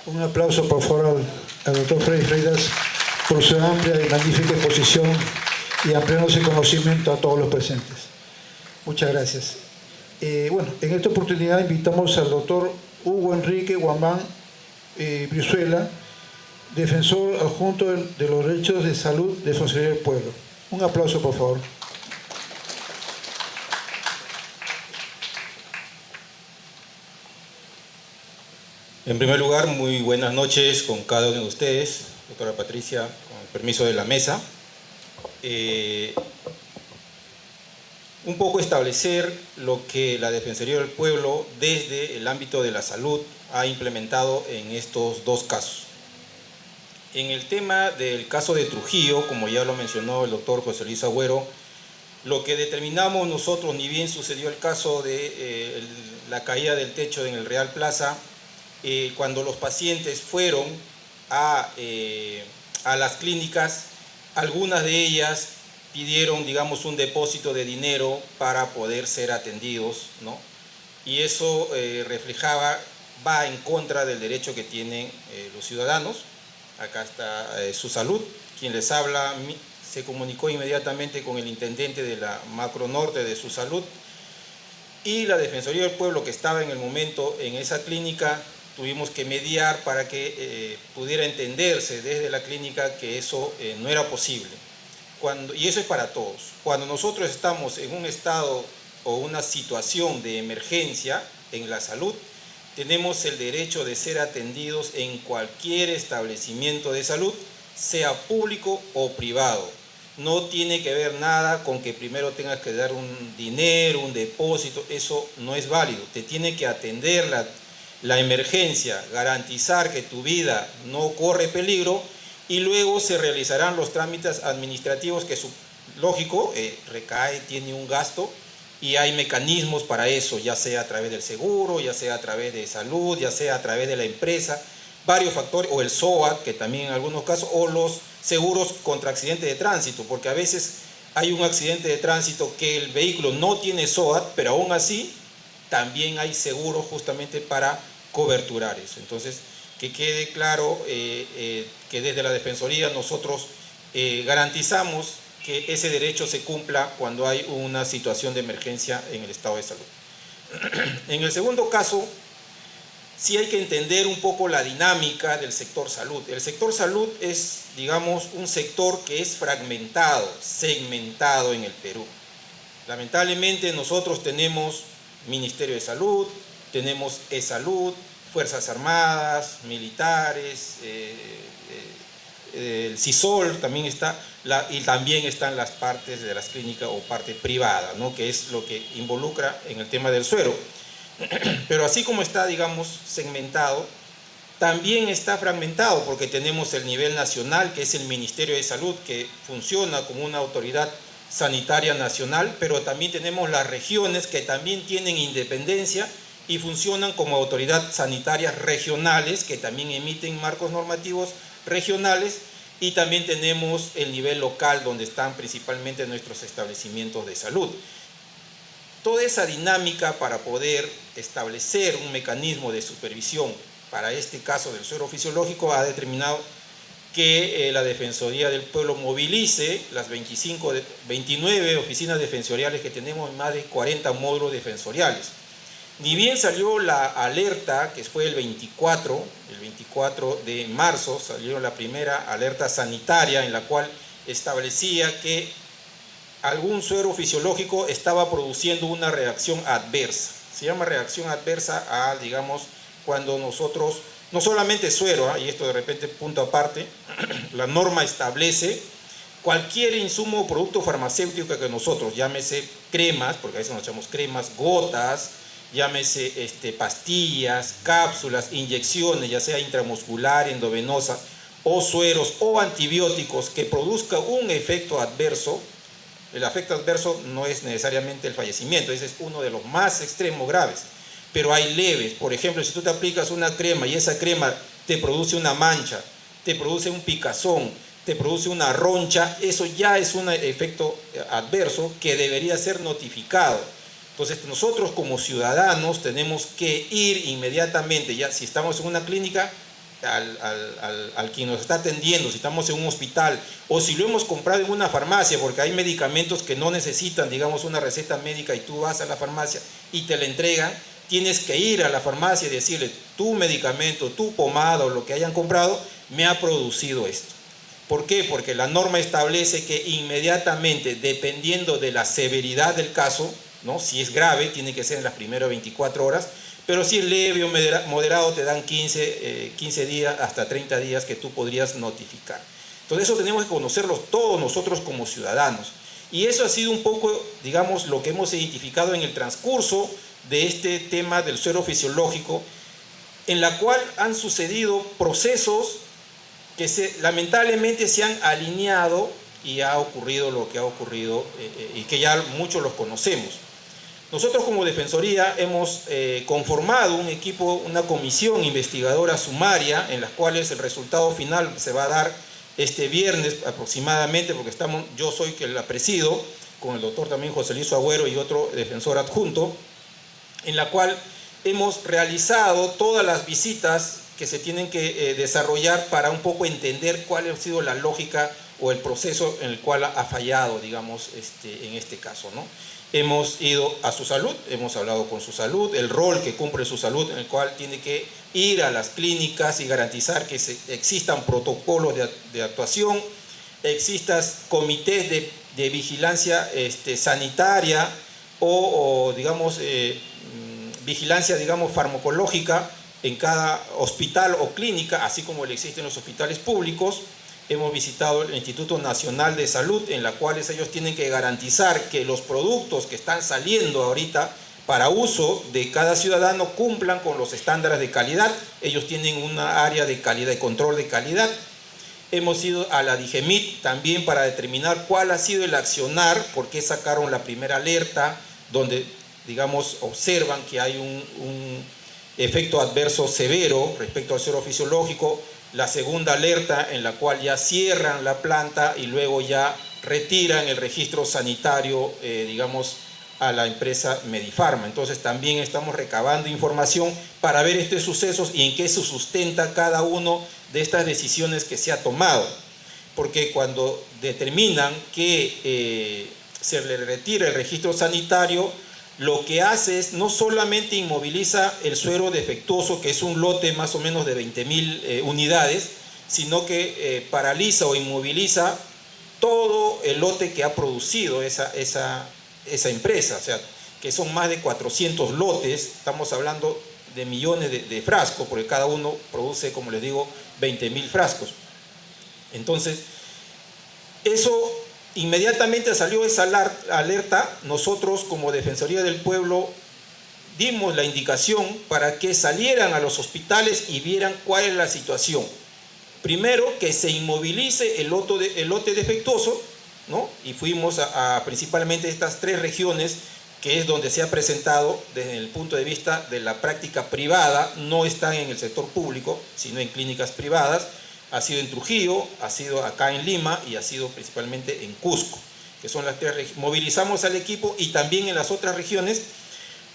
Un aplauso, por favor, al doctor Freddy Freitas por su amplia y magnífica exposición y ampliándose conocimiento a todos los presentes. Muchas gracias. Bueno, en esta oportunidad invitamos al doctor Hugo Enrique Guamán Brizuela, defensor adjunto de los derechos de salud de Defensoría del Pueblo. Un aplauso, por favor. En primer lugar, muy buenas noches con cada uno de ustedes, doctora Patricia, con el permiso de la mesa. Un poco establecer lo que la Defensoría del Pueblo desde el ámbito de la salud ha implementado en estos dos casos. En el tema del caso de Trujillo, como ya lo mencionó el doctor José Luis Agüero, lo que determinamos nosotros, ni bien sucedió el caso de la caída del techo en el Real Plaza, cuando los pacientes fueron a las clínicas, algunas de ellas pidieron, digamos, un depósito de dinero para poder ser atendidos, ¿no? Y eso va en contra del derecho que tienen los ciudadanos. Acá está su salud. Quien les habla se comunicó inmediatamente con el intendente de la Macro Norte de su salud y la Defensoría del Pueblo, que estaba en el momento en esa clínica. Tuvimos que mediar para que pudiera entenderse desde la clínica que eso no era posible. Y eso es para todos. Cuando nosotros estamos en un estado o una situación de emergencia en la salud, tenemos el derecho de ser atendidos en cualquier establecimiento de salud, sea público o privado. No tiene que ver nada con que primero tengas que dar un dinero, un depósito, eso no es válido. Te tiene que atender la emergencia, garantizar que tu vida no corre peligro y luego se realizarán los trámites administrativos que, lógico, recae, tiene un gasto y hay mecanismos para eso, ya sea a través del seguro, ya sea a través de salud, ya sea a través de la empresa, varios factores, o el SOAT, que también en algunos casos, o los seguros contra accidente de tránsito, porque a veces hay un accidente de tránsito que el vehículo no tiene SOAT, pero aún así también hay seguro justamente para coberturar eso. Entonces, que quede claro que desde la Defensoría nosotros garantizamos que ese derecho se cumpla cuando hay una situación de emergencia en el estado de salud. En el segundo caso, sí hay que entender un poco la dinámica del sector salud. El sector salud es, digamos, un sector que es fragmentado, segmentado en el Perú. Lamentablemente nosotros tenemos Ministerio de Salud, tenemos E-Salud, Fuerzas Armadas, militares, el CISOL también está, y también están las partes de las clínicas o parte privada, ¿no? Que es lo que involucra en el tema del suero. Pero así como está, digamos, segmentado, también está fragmentado porque tenemos el nivel nacional, que es el Ministerio de Salud, que funciona como una autoridad sanitaria nacional, pero también tenemos las regiones que también tienen independencia y funcionan como autoridades sanitarias regionales, que también emiten marcos normativos regionales, y también tenemos el nivel local, donde están principalmente nuestros establecimientos de salud. Toda esa dinámica para poder establecer un mecanismo de supervisión para este caso del suero fisiológico ha determinado que la Defensoría del Pueblo movilice las 29 oficinas defensoriales que tenemos en más de 40 módulos defensoriales. Ni bien salió la alerta, que fue el 24 de marzo, salió la primera alerta sanitaria en la cual establecía que algún suero fisiológico estaba produciendo una reacción adversa. Se llama reacción adversa a, digamos, cuando nosotros, no solamente suero, y esto de repente punto aparte, la norma establece cualquier insumo o producto farmacéutico que nosotros, llámese cremas, porque a veces nos echamos cremas, gotas, llámese pastillas, cápsulas, inyecciones, ya sea intramuscular, endovenosa, o sueros o antibióticos que produzca un efecto adverso. El efecto adverso no es necesariamente el fallecimiento, ese es uno de los más extremos graves, pero hay leves. Por ejemplo, si tú te aplicas una crema y esa crema te produce una mancha, te produce un picazón, te produce una roncha, eso ya es un efecto adverso que debería ser notificado. Entonces nosotros como ciudadanos tenemos que ir inmediatamente, ya si estamos en una clínica, al quien nos está atendiendo, si estamos en un hospital o si lo hemos comprado en una farmacia, porque hay medicamentos que no necesitan, digamos, una receta médica y tú vas a la farmacia y te la entregan, tienes que ir a la farmacia y decirle, tu medicamento, tu pomada o lo que hayan comprado me ha producido esto. ¿Por qué? Porque la norma establece que inmediatamente, dependiendo de la severidad del caso, ¿no? Si es grave, tiene que ser en las primeras 24 horas, pero si es leve o moderado, te dan 15 días hasta 30 días que tú podrías notificar. Entonces eso tenemos que conocerlo todos nosotros como ciudadanos. Y eso ha sido un poco, digamos, lo que hemos identificado en el transcurso de este tema del suero fisiológico, en la cual han sucedido procesos que lamentablemente se han alineado y ha ocurrido lo que ha ocurrido y que ya muchos los conocemos. Nosotros como Defensoría hemos conformado un equipo, una comisión investigadora sumaria en las cuales el resultado final se va a dar este viernes aproximadamente, porque yo soy quien la presido, con el doctor también José Luis Agüero y otro defensor adjunto, en la cual hemos realizado todas las visitas que se tienen que desarrollar para un poco entender cuál ha sido la lógica o el proceso en el cual ha fallado, digamos, en este caso, ¿no? Hemos ido a su salud, hemos hablado con su salud, el rol que cumple su salud, en el cual tiene que ir a las clínicas y garantizar que existan protocolos de actuación, existan comités de vigilancia sanitaria o digamos, vigilancia, digamos, farmacológica en cada hospital o clínica, así como le existen los hospitales públicos. Hemos visitado el Instituto Nacional de Salud, en la cual ellos tienen que garantizar que los productos que están saliendo ahorita para uso de cada ciudadano cumplan con los estándares de calidad. Ellos tienen una área de calidad y control de calidad. Hemos ido a la DIGEMIT también para determinar cuál ha sido el accionar, por qué sacaron la primera alerta, donde, digamos, observan que hay un efecto adverso severo respecto al suero fisiológico. La segunda alerta en la cual ya cierran la planta y luego ya retiran el registro sanitario, digamos, a la empresa Medifarma. Entonces también estamos recabando información para ver estos sucesos y en qué se sustenta cada uno de estas decisiones que se ha tomado. Porque cuando determinan que se le retira el registro sanitario, lo que hace es no solamente inmoviliza el suero defectuoso, que es un lote más o menos de 20.000 unidades, sino que paraliza o inmoviliza todo el lote que ha producido esa empresa, o sea, que son más de 400 lotes, estamos hablando de millones de frascos, porque cada uno produce, como les digo, 20.000 frascos. Entonces, eso inmediatamente salió esa alerta, nosotros como Defensoría del Pueblo dimos la indicación para que salieran a los hospitales y vieran cuál es la situación. Primero, que se inmovilice el lote defectuoso, ¿no? Y fuimos principalmente a estas 3 regiones, que es donde se ha presentado desde el punto de vista de la práctica privada, no están en el sector público, sino en clínicas privadas. Ha sido en Trujillo, ha sido acá en Lima y ha sido principalmente en Cusco. que son las 3 regiones. Movilizamos al equipo y también en las otras regiones.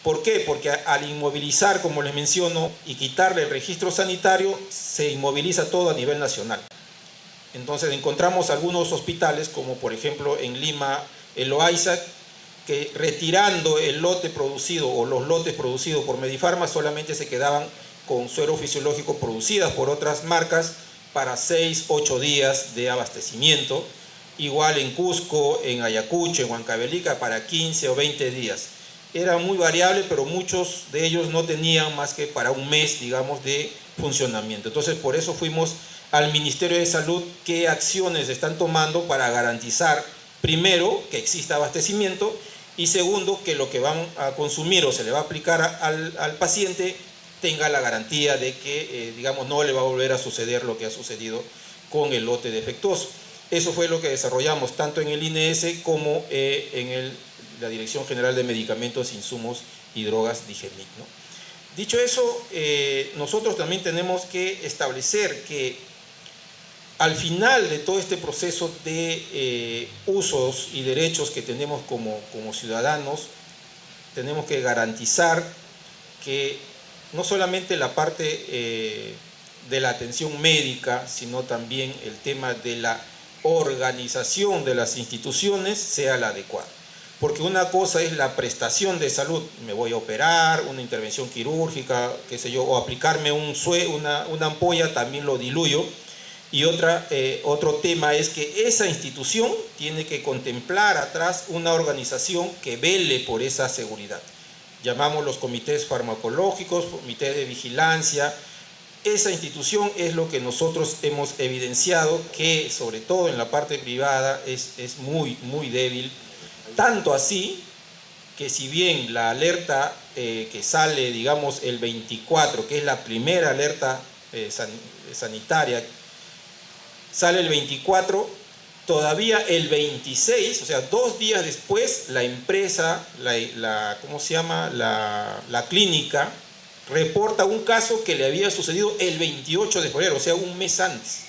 ¿Por qué? Porque al inmovilizar, como les menciono, y quitarle el registro sanitario, se inmoviliza todo a nivel nacional. Entonces encontramos algunos hospitales, como por ejemplo en Lima, el Loaiza, que retirando el lote producido o los lotes producidos por Medifarma solamente se quedaban con suero fisiológico producidas por otras marcas para 6, 8 días de abastecimiento. Igual en Cusco, en Ayacucho, en Huancavelica para 15 o 20 días. Era muy variable, pero muchos de ellos no tenían más que para un mes, digamos, de funcionamiento. Entonces, por eso fuimos al Ministerio de Salud qué acciones están tomando para garantizar, primero, que exista abastecimiento y segundo, que lo que van a consumir o se le va a aplicar al paciente tenga la garantía de que, digamos, no le va a volver a suceder lo que ha sucedido con el lote defectuoso. Eso fue lo que desarrollamos tanto en el INS como en la Dirección General de Medicamentos, Insumos y Drogas, DIGEMIC, ¿no? Dicho eso, nosotros también tenemos que establecer que al final de todo este proceso de usos y derechos que tenemos como ciudadanos, tenemos que garantizar que no solamente la parte de la atención médica, sino también el tema de la organización de las instituciones sea la adecuada. Porque una cosa es la prestación de salud, me voy a operar, una intervención quirúrgica, qué sé yo, o aplicarme una ampolla, también lo diluyo. Y otro tema es que esa institución tiene que contemplar atrás una organización que vele por esa seguridad. Llamamos los comités farmacológicos, comités de vigilancia. Esa institución es lo que nosotros hemos evidenciado que, sobre todo en la parte privada, es muy, muy débil. Tanto así que si bien la alerta que sale, digamos, el 24, que es la primera alerta sanitaria, sale el 24, todavía el 26, o sea, 2 días después, la empresa, ¿cómo se llama? La clínica, reporta un caso que le había sucedido el 28 de febrero, o sea, un mes antes.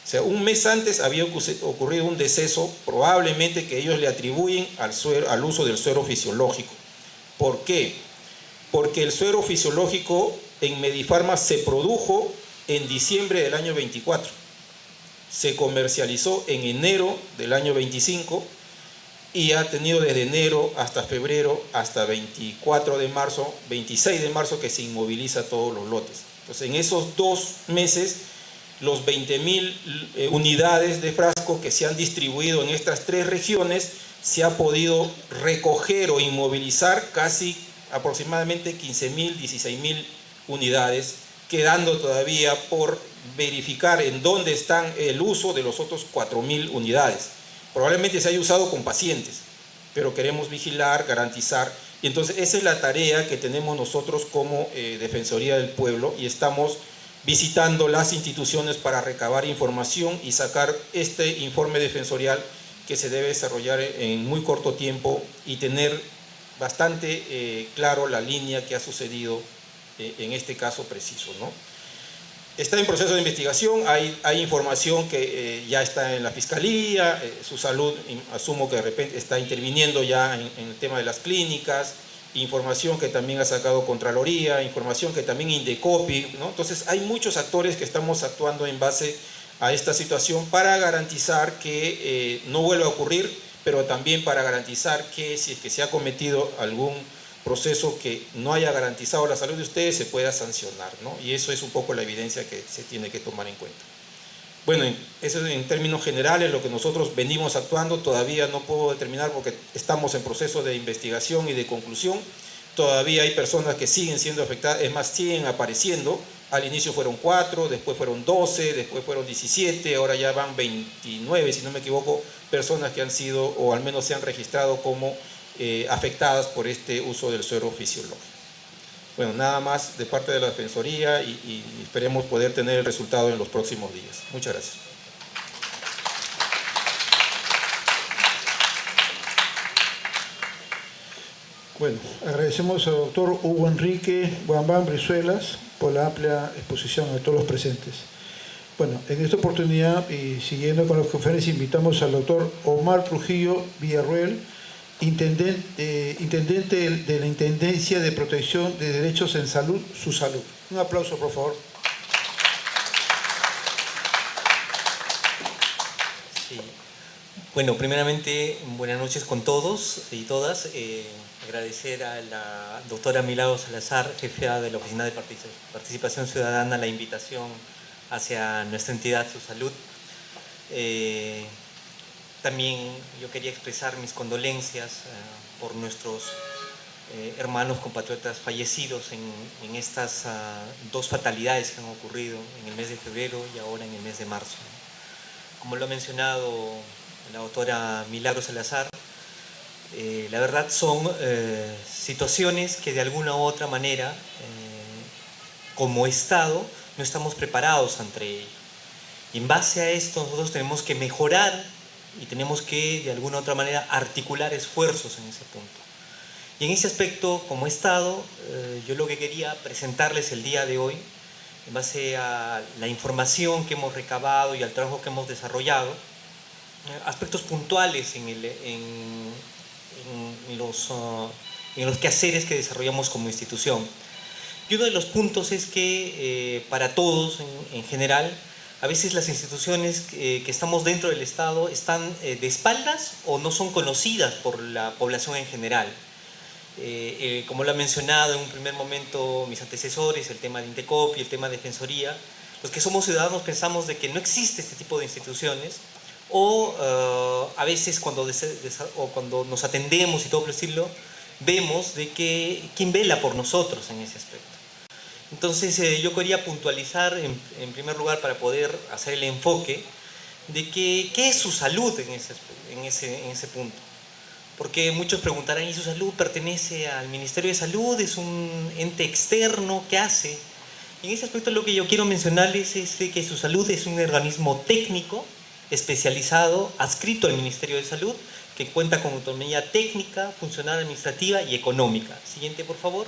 O sea, un mes antes había ocurrido un deceso, probablemente que ellos le atribuyen al uso del suero fisiológico. ¿Por qué? Porque el suero fisiológico en Medifarma se produjo en diciembre del año 24. Se comercializó en enero del año 25 y ha tenido desde enero hasta febrero, hasta 24 de marzo, 26 de marzo que se inmoviliza todos los lotes. Entonces, en esos 2 meses, los 20.000 unidades de frasco que se han distribuido en estas 3 regiones, se ha podido recoger o inmovilizar casi aproximadamente 15.000, 16.000 unidades, quedando todavía por verificar en dónde están el uso de los otros 4.000 unidades. Probablemente se haya usado con pacientes, pero queremos vigilar, garantizar. Y entonces esa es la tarea que tenemos nosotros como Defensoría del Pueblo y estamos visitando las instituciones para recabar información y sacar este informe defensorial que se debe desarrollar en muy corto tiempo y tener bastante claro la línea que ha sucedido en este caso preciso, ¿no? Está en proceso de investigación, hay información que ya está en la Fiscalía, su salud, asumo que de repente está interviniendo ya en el tema de las clínicas, información que también ha sacado Contraloría, información que también Indecopi, ¿no? Entonces hay muchos actores que estamos actuando en base a esta situación para garantizar que no vuelva a ocurrir, pero también para garantizar que si es que se ha cometido algún proceso que no haya garantizado la salud de ustedes, se pueda sancionar, ¿no? Y eso es un poco la evidencia que se tiene que tomar en cuenta. Bueno, eso es en términos generales lo que nosotros venimos actuando. Todavía no puedo determinar porque estamos en proceso de investigación y de conclusión. Todavía hay personas que siguen siendo afectadas, es más, siguen apareciendo. Al inicio fueron 4, después fueron 12, después fueron 17, ahora ya van 29, si no me equivoco, personas que han sido o al menos se han registrado como afectadas por este uso del suero fisiológico. Bueno, nada más de parte de la Defensoría y esperemos poder tener el resultado en los próximos días. Muchas gracias. Bueno, agradecemos al doctor Hugo Enrique Guambán Brizuelas por la amplia exposición a todos los presentes. Bueno, en esta oportunidad, y siguiendo con la conferencia, invitamos al doctor Omar Trujillo Villarroel, intendente de la Intendencia de Protección de Derechos en Salud, Su Salud. Un aplauso, por favor. Sí. Bueno, primeramente, buenas noches con todos y todas. Agradecer a la doctora Milagros Salazar, jefa de la Oficina de Participación Ciudadana, la invitación hacia nuestra entidad, Su Salud. También yo quería expresar mis condolencias por nuestros hermanos compatriotas fallecidos en estas dos fatalidades que han ocurrido en el mes de febrero y ahora en el mes de marzo. Como lo ha mencionado la doctora Milagros Salazar, la verdad son situaciones que de alguna u otra manera, como Estado, no estamos preparados ante ello. Y en base a esto nosotros tenemos que mejorar y tenemos que de alguna u otra manera articular esfuerzos en ese punto. Y en ese aspecto, como Estado, yo lo que quería presentarles el día de hoy, en base a la información que hemos recabado y al trabajo que hemos desarrollado, aspectos puntuales en los quehaceres que desarrollamos como institución. Y uno de los puntos es que para todos en general, a veces las instituciones que estamos dentro del Estado están de espaldas o no son conocidas por la población en general. Como lo ha mencionado en un primer momento mis antecesores, el tema de Indecopi, el tema de Defensoría, los que somos ciudadanos pensamos de que no existe este tipo de instituciones o a veces cuando nos atendemos y todo por el estilo, vemos de que quién vela por nosotros en ese aspecto. Entonces yo quería puntualizar en primer lugar para poder hacer el enfoque de qué es Su Salud en ese punto. Porque muchos preguntarán, ¿y Su Salud pertenece al Ministerio de Salud? ¿Es un ente externo? ¿Qué hace? Y en ese aspecto lo que yo quiero mencionarles es que Su Salud es un organismo técnico especializado, adscrito al Ministerio de Salud, que cuenta con autonomía técnica, funcional, administrativa y económica. Siguiente, por favor.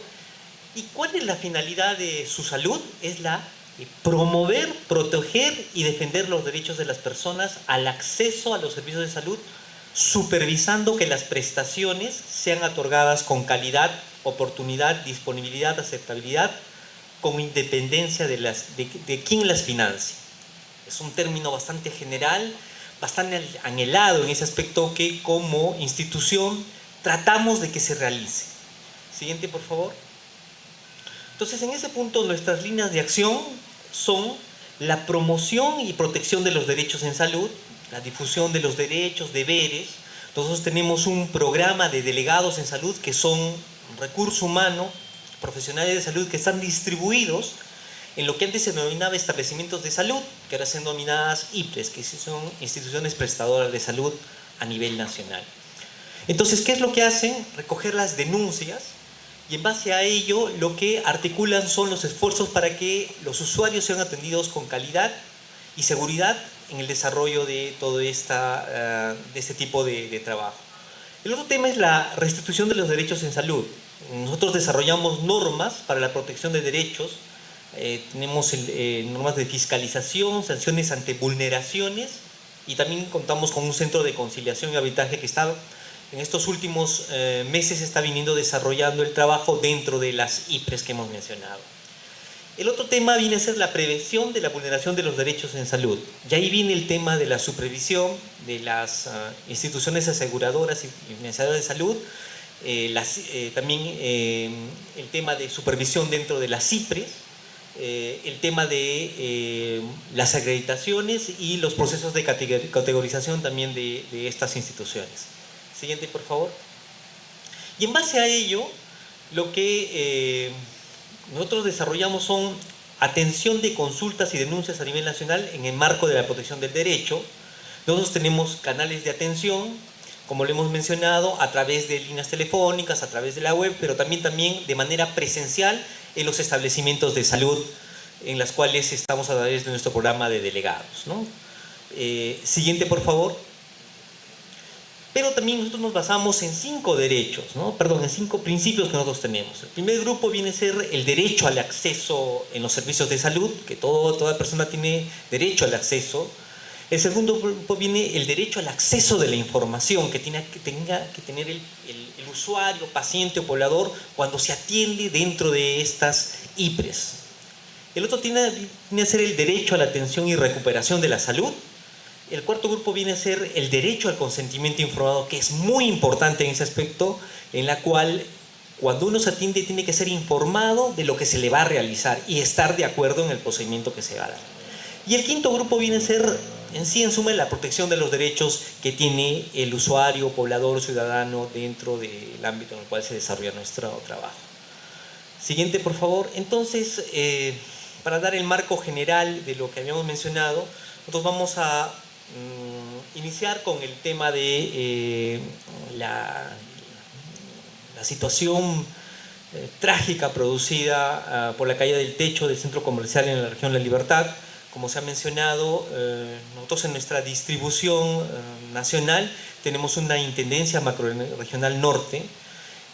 ¿Y cuál es la finalidad de Su Salud? Es la de promover, proteger y defender los derechos de las personas al acceso a los servicios de salud, supervisando que las prestaciones sean otorgadas con calidad, oportunidad, disponibilidad, aceptabilidad, con independencia de quién las financie. Es un término bastante general, bastante anhelado en ese aspecto que como institución tratamos de que se realice. Siguiente, por favor. Entonces, en ese punto nuestras líneas de acción son la promoción y protección de los derechos en salud, la difusión de los derechos, deberes. Nosotros tenemos un programa de delegados en salud que son recurso humano, profesionales de salud que están distribuidos en lo que antes se denominaba establecimientos de salud, que ahora se han denominadas IPRES, que son instituciones prestadoras de salud a nivel nacional. Entonces, ¿qué es lo que hacen? Recoger las denuncias y en base a ello lo que articulan son los esfuerzos para que los usuarios sean atendidos con calidad y seguridad en el desarrollo de todo este tipo de trabajo. El otro tema es la restitución de los derechos en salud. Nosotros desarrollamos normas para la protección de derechos, tenemos normas de fiscalización, sanciones ante vulneraciones y también contamos con un centro de conciliación y arbitraje que está en estos últimos meses está viniendo desarrollando el trabajo dentro de las IPRES que hemos mencionado. El otro tema viene a ser la prevención de la vulneración de los derechos en salud. Y ahí viene el tema de la supervisión de las instituciones aseguradoras y financiadoras de salud, también el tema de supervisión dentro de las IPRES, el tema de las acreditaciones y los procesos de categorización también de estas instituciones. Siguiente, por favor. Y en base a ello, lo que nosotros desarrollamos son atención de consultas y denuncias a nivel nacional en el marco de la protección del derecho. Nosotros tenemos canales de atención, como lo hemos mencionado, a través de líneas telefónicas, a través de la web, pero también de manera presencial en los establecimientos de salud en las cuales estamos a través de nuestro programa de delegados, ¿no? Siguiente, por favor. Pero también nosotros nos basamos en 5 derechos, ¿no? Perdón, en 5 principios que nosotros tenemos. El primer grupo viene a ser el derecho al acceso en los servicios de salud, que toda persona tiene derecho al acceso. El segundo grupo viene el derecho al acceso de la información que tenga que tener el usuario, paciente o poblador cuando se atiende dentro de estas IPRES. El otro viene a ser el derecho a la atención y recuperación de la salud. El cuarto grupo viene a ser el derecho al consentimiento informado, que es muy importante en ese aspecto, en la cual cuando uno se atiende tiene que ser informado de lo que se le va a realizar y estar de acuerdo en el procedimiento que se va a dar. Y el quinto grupo viene a ser, en sí, en suma, la protección de los derechos que tiene el usuario, poblador, ciudadano dentro del ámbito en el cual se desarrolla nuestro trabajo. Siguiente, por favor. Entonces, para dar el marco general de lo que habíamos mencionado, nosotros vamos a iniciar con el tema de la situación trágica producida por la caída del techo del centro comercial en la región La Libertad. Como se ha mencionado, nosotros en nuestra distribución nacional tenemos una intendencia macrorregional norte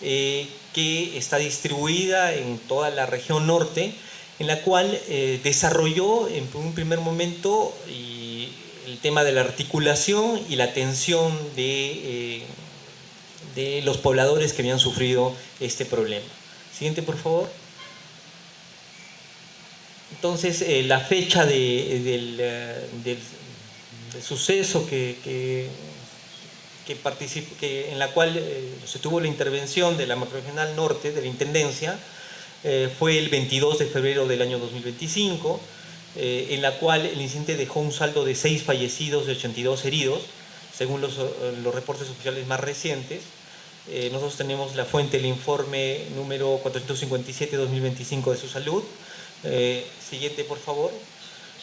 que está distribuida en toda la región norte, en la cual desarrolló en un primer momento el tema de la articulación y la atención de los pobladores que habían sufrido este problema. Siguiente, por favor. Entonces, la fecha del suceso en la cual se tuvo la intervención de la macrorregional norte, de la Intendencia, fue el 22 de febrero del año 2025, en la cual el incidente dejó un saldo de 6 fallecidos y 82 heridos, según los reportes oficiales más recientes. Nosotros tenemos la fuente del informe número 457-2025 de su salud. Siguiente, por favor.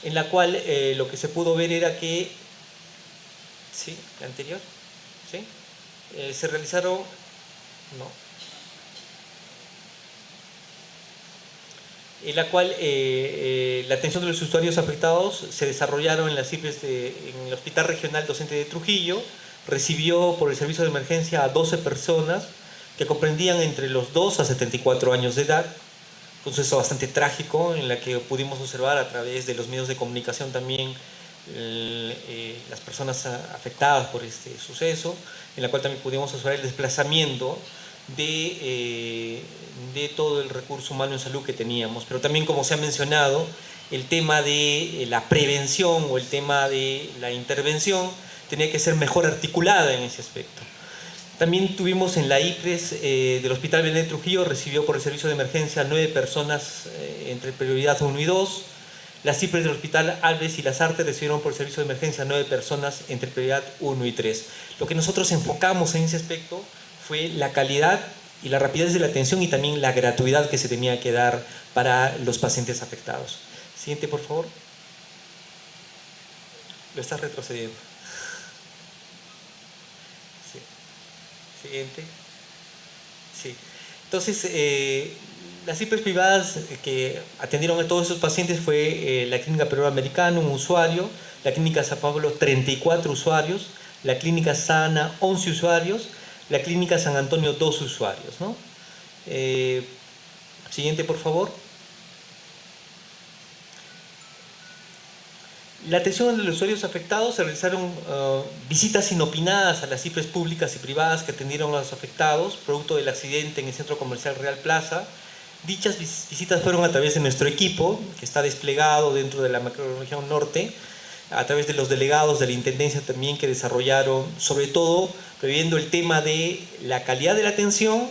En la cual lo que se pudo ver era que... ¿Sí? ¿La anterior? ¿Sí? Se realizaron... No. En la cual la atención de los usuarios afectados se desarrollaron en las IPRES en el Hospital Regional Docente de Trujillo. Recibió por el servicio de emergencia a 12 personas que comprendían entre los 2 a 74 años de edad. Un suceso bastante trágico en la que pudimos observar a través de los medios de comunicación también las personas afectadas por este suceso, en la cual también pudimos observar el desplazamiento de todo el recurso humano en salud que teníamos, pero también, como se ha mencionado, el tema de la prevención o el tema de la intervención tenía que ser mejor articulada en ese aspecto. También tuvimos en la IPRES del Hospital Benet Trujillo, recibió por el servicio de emergencia 9 personas entre prioridad 1 y 2. Las IPRES del Hospital Alves y Las Artes recibieron por el servicio de emergencia 9 personas entre prioridad 1 y 3. Lo que nosotros enfocamos en ese aspecto fue la calidad y la rapidez de la atención y también la gratuidad que se tenía que dar para los pacientes afectados. Siguiente, por favor. Lo estás retrocediendo. Sí. Siguiente. Sí. Entonces, las IPRES privadas que atendieron a todos esos pacientes fue la Clínica Peruano Americano, un usuario, la Clínica San Pablo, 34 usuarios, la Clínica Sana, 11 usuarios, la Clínica San Antonio, 2 usuarios, ¿no? Siguiente, por favor. La atención de los usuarios afectados, se realizaron visitas inopinadas a las IPRES públicas y privadas que atendieron a los afectados, producto del accidente en el Centro Comercial Real Plaza. Dichas visitas fueron a través de nuestro equipo, que está desplegado dentro de la macrorregión norte, a través de los delegados de la Intendencia también, que desarrollaron, sobre todo, previendo el tema de la calidad de la atención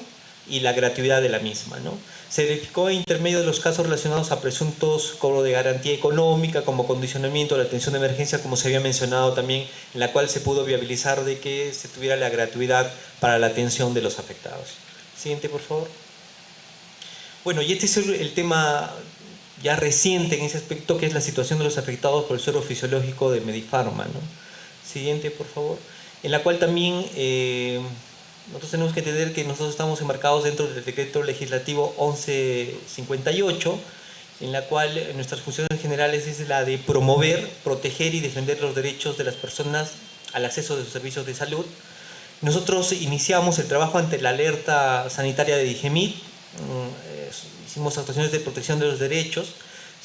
y la gratuidad de la misma, ¿no? Se verificó en intermedio de los casos relacionados a presuntos cobro de garantía económica como condicionamiento de la atención de emergencia, como se había mencionado también, en la cual se pudo viabilizar de que se tuviera la gratuidad para la atención de los afectados. Siguiente, por favor. Bueno, y este es el tema ya reciente en ese aspecto, que es la situación de los afectados por el suero fisiológico de Medifarma, ¿no? Siguiente, por favor. En la cual también nosotros tenemos que entender que nosotros estamos enmarcados dentro del decreto legislativo 1158, en la cual nuestras funciones generales es la de promover, proteger y defender los derechos de las personas al acceso de sus servicios de salud. Nosotros iniciamos el trabajo ante la alerta sanitaria de DIGEMIT, hicimos actuaciones de protección de los derechos,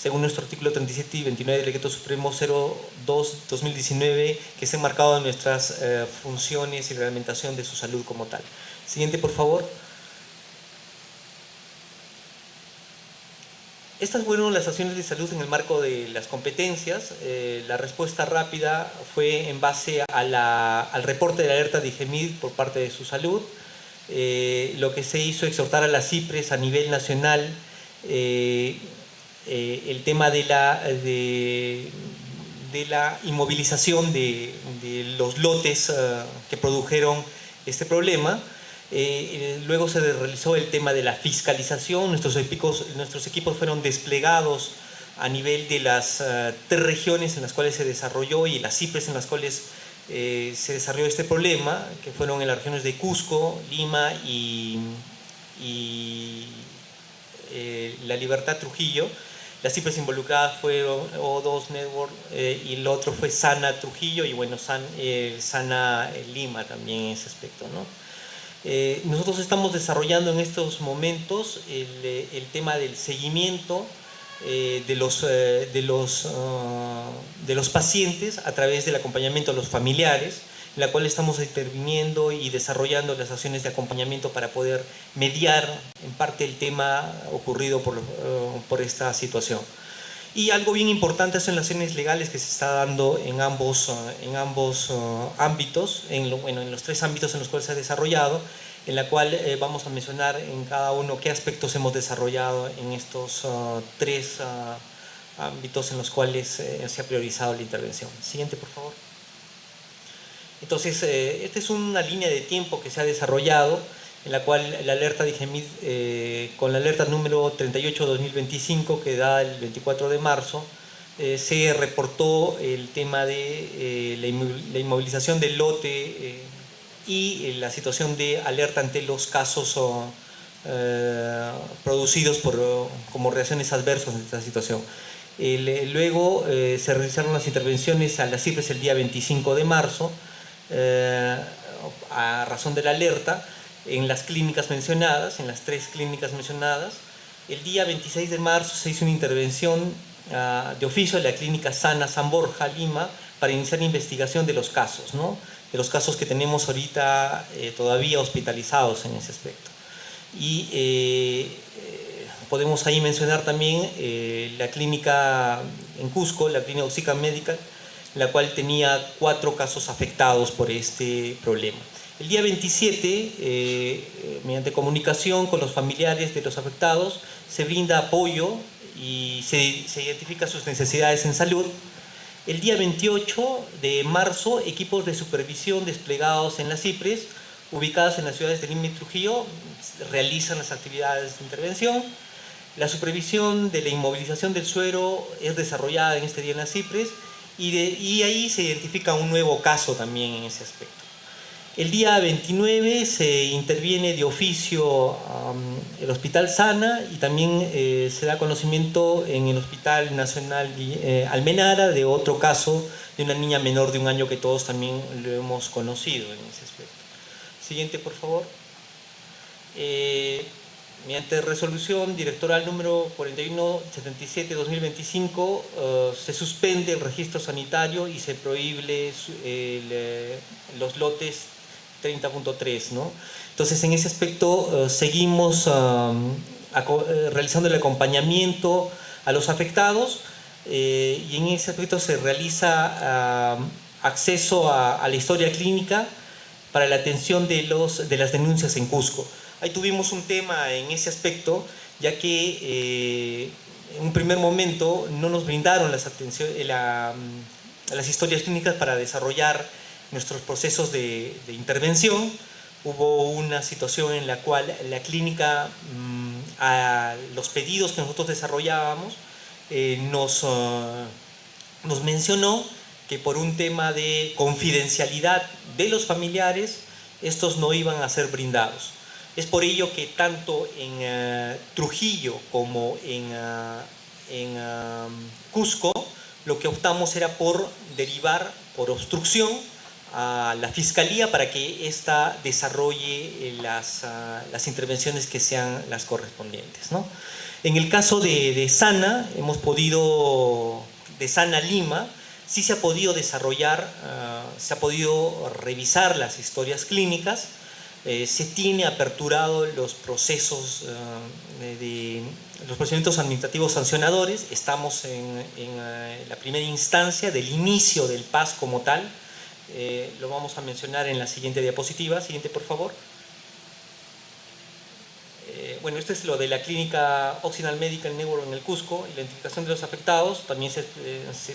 según nuestro artículo 37 y 29 del Decreto Supremo 02/2019, que está enmarcado en nuestras funciones y reglamentación de su salud como tal. Siguiente, por favor. Estas fueron las acciones de salud en el marco de las competencias. La respuesta rápida fue en base al reporte de la alerta de DIGEMIT por parte de su salud. Lo que se hizo exhortar a las CIPRES a nivel nacional el tema de la inmovilización de los lotes que produjeron este problema. Luego se realizó el tema de la fiscalización. Nuestros equipos fueron desplegados a nivel de las 3 regiones en las cuales se desarrolló y las CIPRES en las cuales se desarrolló este problema, que fueron en las regiones de Cusco, Lima y La Libertad, Trujillo. Las CIPRES involucradas fueron O2 Network y el otro fue Sana Trujillo y bueno, Sana Lima también en ese aspecto, ¿no? Nosotros estamos desarrollando en estos momentos el tema del seguimiento de los pacientes a través del acompañamiento a los familiares, en la cual estamos interviniendo y desarrollando las acciones de acompañamiento para poder mediar en parte el tema ocurrido por esta situación. Y algo bien importante son las acciones legales que se está dando en ambos ámbitos, en los 3 ámbitos en los cuales se ha desarrollado, en la cual vamos a mencionar en cada uno qué aspectos hemos desarrollado en estos 3 ámbitos en los cuales se ha priorizado la intervención. Siguiente, por favor. Entonces, esta es una línea de tiempo que se ha desarrollado, en la cual la alerta DIGEMIT, con la alerta número 38/2025, que da el 24 de marzo, se reportó el tema de la inmovilización del lote y la situación de alerta ante los casos producidos como reacciones adversas de esta situación. Luego se realizaron las intervenciones a las CIPRES el día 25 de marzo, a razón de la alerta, en las clínicas mencionadas, en las 3 clínicas mencionadas. El día 26 de marzo se hizo una intervención de oficio en la clínica Sana San Borja, Lima, para iniciar investigación de los casos, ¿no? De los casos que tenemos ahorita todavía hospitalizados en ese aspecto. Y podemos ahí mencionar también la clínica en Cusco, la clínica Oxica Medical, la cual tenía 4 casos afectados por este problema. El día 27, mediante comunicación con los familiares de los afectados, se brinda apoyo y se identifica sus necesidades en salud. El día 28 de marzo, equipos de supervisión desplegados en las CIPRES, ubicadas en las ciudades de Lima y Trujillo, realizan las actividades de intervención. La supervisión de la inmovilización del suero es desarrollada en este día en las CIPRES y ahí se identifica un nuevo caso también en ese aspecto. El día 29 se interviene de oficio el Hospital Sana y también se da conocimiento en el Hospital Nacional Almenara de otro caso de una niña menor de 1 año que todos también lo hemos conocido en ese aspecto. Siguiente, por favor. Mediante resolución directoral número 4177/2025 se suspende el registro sanitario y se prohíbe los lotes 30.3, ¿no? Entonces, en ese aspecto seguimos realizando el acompañamiento a los afectados y en ese aspecto se realiza acceso a la historia clínica para la atención de las denuncias en Cusco. Ahí tuvimos un tema en ese aspecto, ya que en un primer momento no nos brindaron las historias clínicas para desarrollar nuestros procesos de intervención. Hubo una situación en la cual la clínica, a los pedidos que nosotros desarrollábamos, nos mencionó que por un tema de confidencialidad de los familiares, estos no iban a ser brindados. Es por ello que tanto en Trujillo como en Cusco, lo que optamos era por derivar por obstrucción a la Fiscalía para que ésta desarrolle las intervenciones que sean las correspondientes, ¿no? En el caso de Sana, de Sana Lima, sí se ha podido desarrollar, se ha podido revisar las historias clínicas, se tiene aperturado los procesos los procedimientos administrativos sancionadores, estamos en la primera instancia del inicio del PAS como tal, lo vamos a mencionar en la siguiente diapositiva. Siguiente, por favor. Bueno, esto es lo de la clínica Occidental Medical Network en el Cusco, identificación de los afectados. También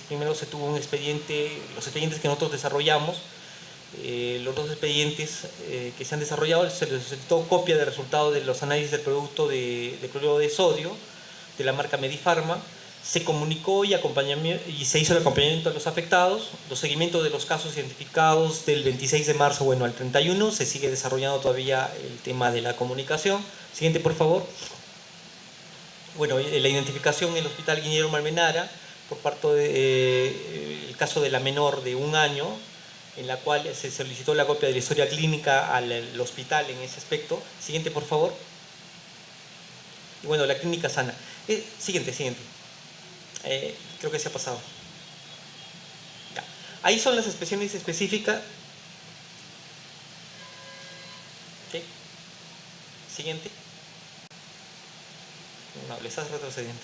primero se tuvo un expediente, los expedientes que nosotros desarrollamos, los dos expedientes que se han desarrollado, se les solicitó copia de resultados de los análisis del producto de cloruro de sodio de la marca Medifarma. Se comunicó y se hizo el acompañamiento a los afectados, los seguimientos de los casos identificados del 26 de marzo, bueno, al 31, se sigue desarrollando todavía el tema de la comunicación. Siguiente, por favor. Bueno, la identificación en el Hospital Guillermo Almenara, por parte del caso de la menor de 1 año, en la cual se solicitó la copia de la historia clínica al hospital en ese aspecto. Siguiente, por favor. Y bueno, la clínica Sana. Siguiente. Creo que se ha pasado. Ya. Ahí son las expresiones específicas. ¿Sí? Siguiente. No, le estás retrocediendo.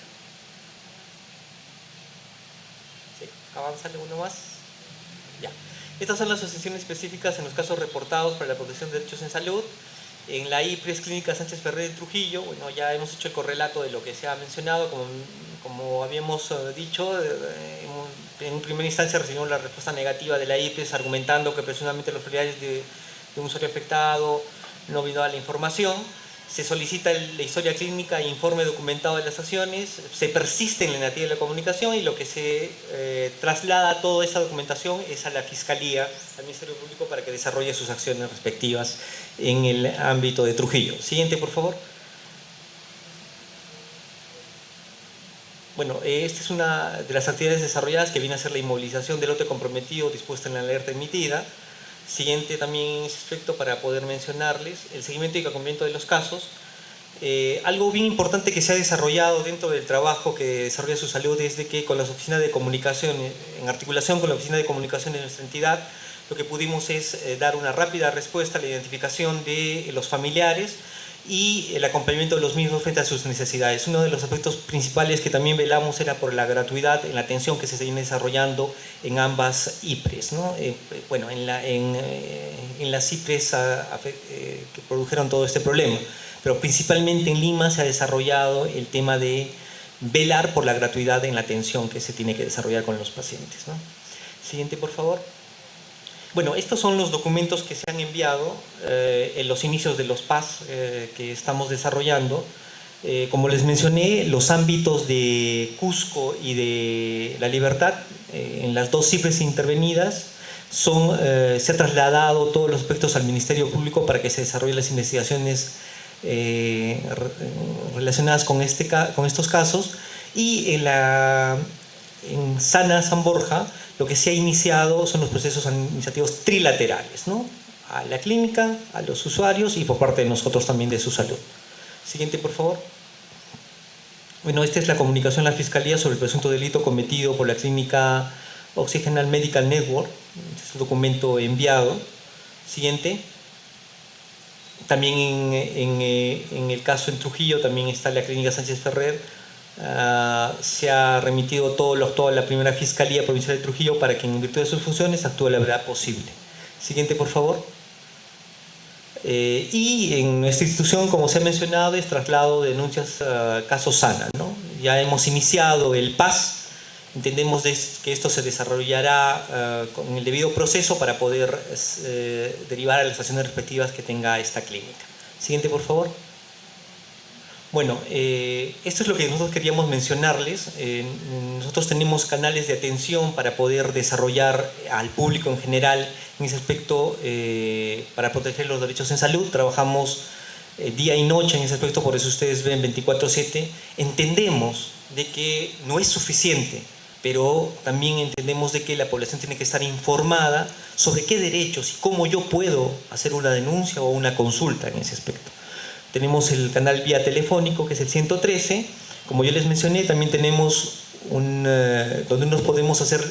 Sí, avánzale uno más. Ya. Estas son las asociaciones específicas en los casos reportados para la protección de derechos en salud. En la IPRES Clínica Sánchez Ferrer de Trujillo, bueno, ya hemos hecho el correlato de lo que se ha mencionado, como habíamos dicho, en primera instancia recibimos la respuesta negativa de la IPRES argumentando que presuntamente los familiares de un usuario afectado no vino a la información. Se solicita la historia clínica e informe documentado de las acciones, se persiste en la negativa de la comunicación y lo que se traslada toda esa documentación es a la Fiscalía, al Ministerio Público, para que desarrolle sus acciones respectivas en el ámbito de Trujillo. Siguiente, por favor. Bueno, esta es una de las actividades desarrolladas que viene a ser la inmovilización del lote comprometido dispuesta en la alerta emitida. Siguiente también en ese aspecto para poder mencionarles el seguimiento y acompañamiento de los casos. Algo bien importante que se ha desarrollado dentro del trabajo que desarrolla su salud es de que con las oficinas de comunicación, en articulación con la oficina de comunicación de nuestra entidad, lo que pudimos es dar una rápida respuesta a la identificación de los familiares y el acompañamiento de los mismos frente a sus necesidades. Uno de los aspectos principales que también velamos era por la gratuidad en la atención que se viene desarrollando en ambas IPRES, ¿no? Bueno, en las IPRES que produjeron todo este problema, pero principalmente en Lima se ha desarrollado el tema de velar por la gratuidad en la atención que se tiene que desarrollar con los pacientes, ¿no? Siguiente, por favor. Bueno, estos son los documentos que se han enviado en los inicios de los PAS que estamos desarrollando. Como les mencioné, los ámbitos de Cusco y de La Libertad, en las dos cifras intervenidas, se ha trasladado todos los aspectos al Ministerio Público para que se desarrollen las investigaciones relacionadas con estos casos. Y en Sana San Borja, lo que se ha iniciado son los procesos administrativos trilaterales, ¿no? A la clínica, a los usuarios y por parte de nosotros también de su salud. Siguiente, por favor. Bueno, esta es la comunicación a la Fiscalía sobre el presunto delito cometido por la clínica Occidental Medical Network. Este es el documento enviado. Siguiente. También en el caso en Trujillo también está la clínica Sánchez Ferrer. Se ha remitido toda la primera Fiscalía Provincial de Trujillo para que en virtud de sus funciones actúe la verdad posible. Siguiente, por favor. Y en nuestra institución, como se ha mencionado, es traslado de denuncias caso Sana, ¿no? Ya hemos iniciado el PAS, entendemos que esto se desarrollará con el debido proceso para poder derivar a las acciones respectivas que tenga esta clínica. Siguiente, por favor. Bueno, esto es lo que nosotros queríamos mencionarles. Nosotros tenemos canales de atención para poder desarrollar al público en general en ese aspecto para proteger los derechos en salud. Trabajamos día y noche en ese aspecto, por eso ustedes ven 24/7. Entendemos de que no es suficiente pero también entendemos de que la población tiene que estar informada sobre qué derechos y cómo yo puedo hacer una denuncia o una consulta en ese aspecto. Tenemos el canal vía telefónico, que es el 113. Como yo les mencioné, también tenemos donde nos podemos hacer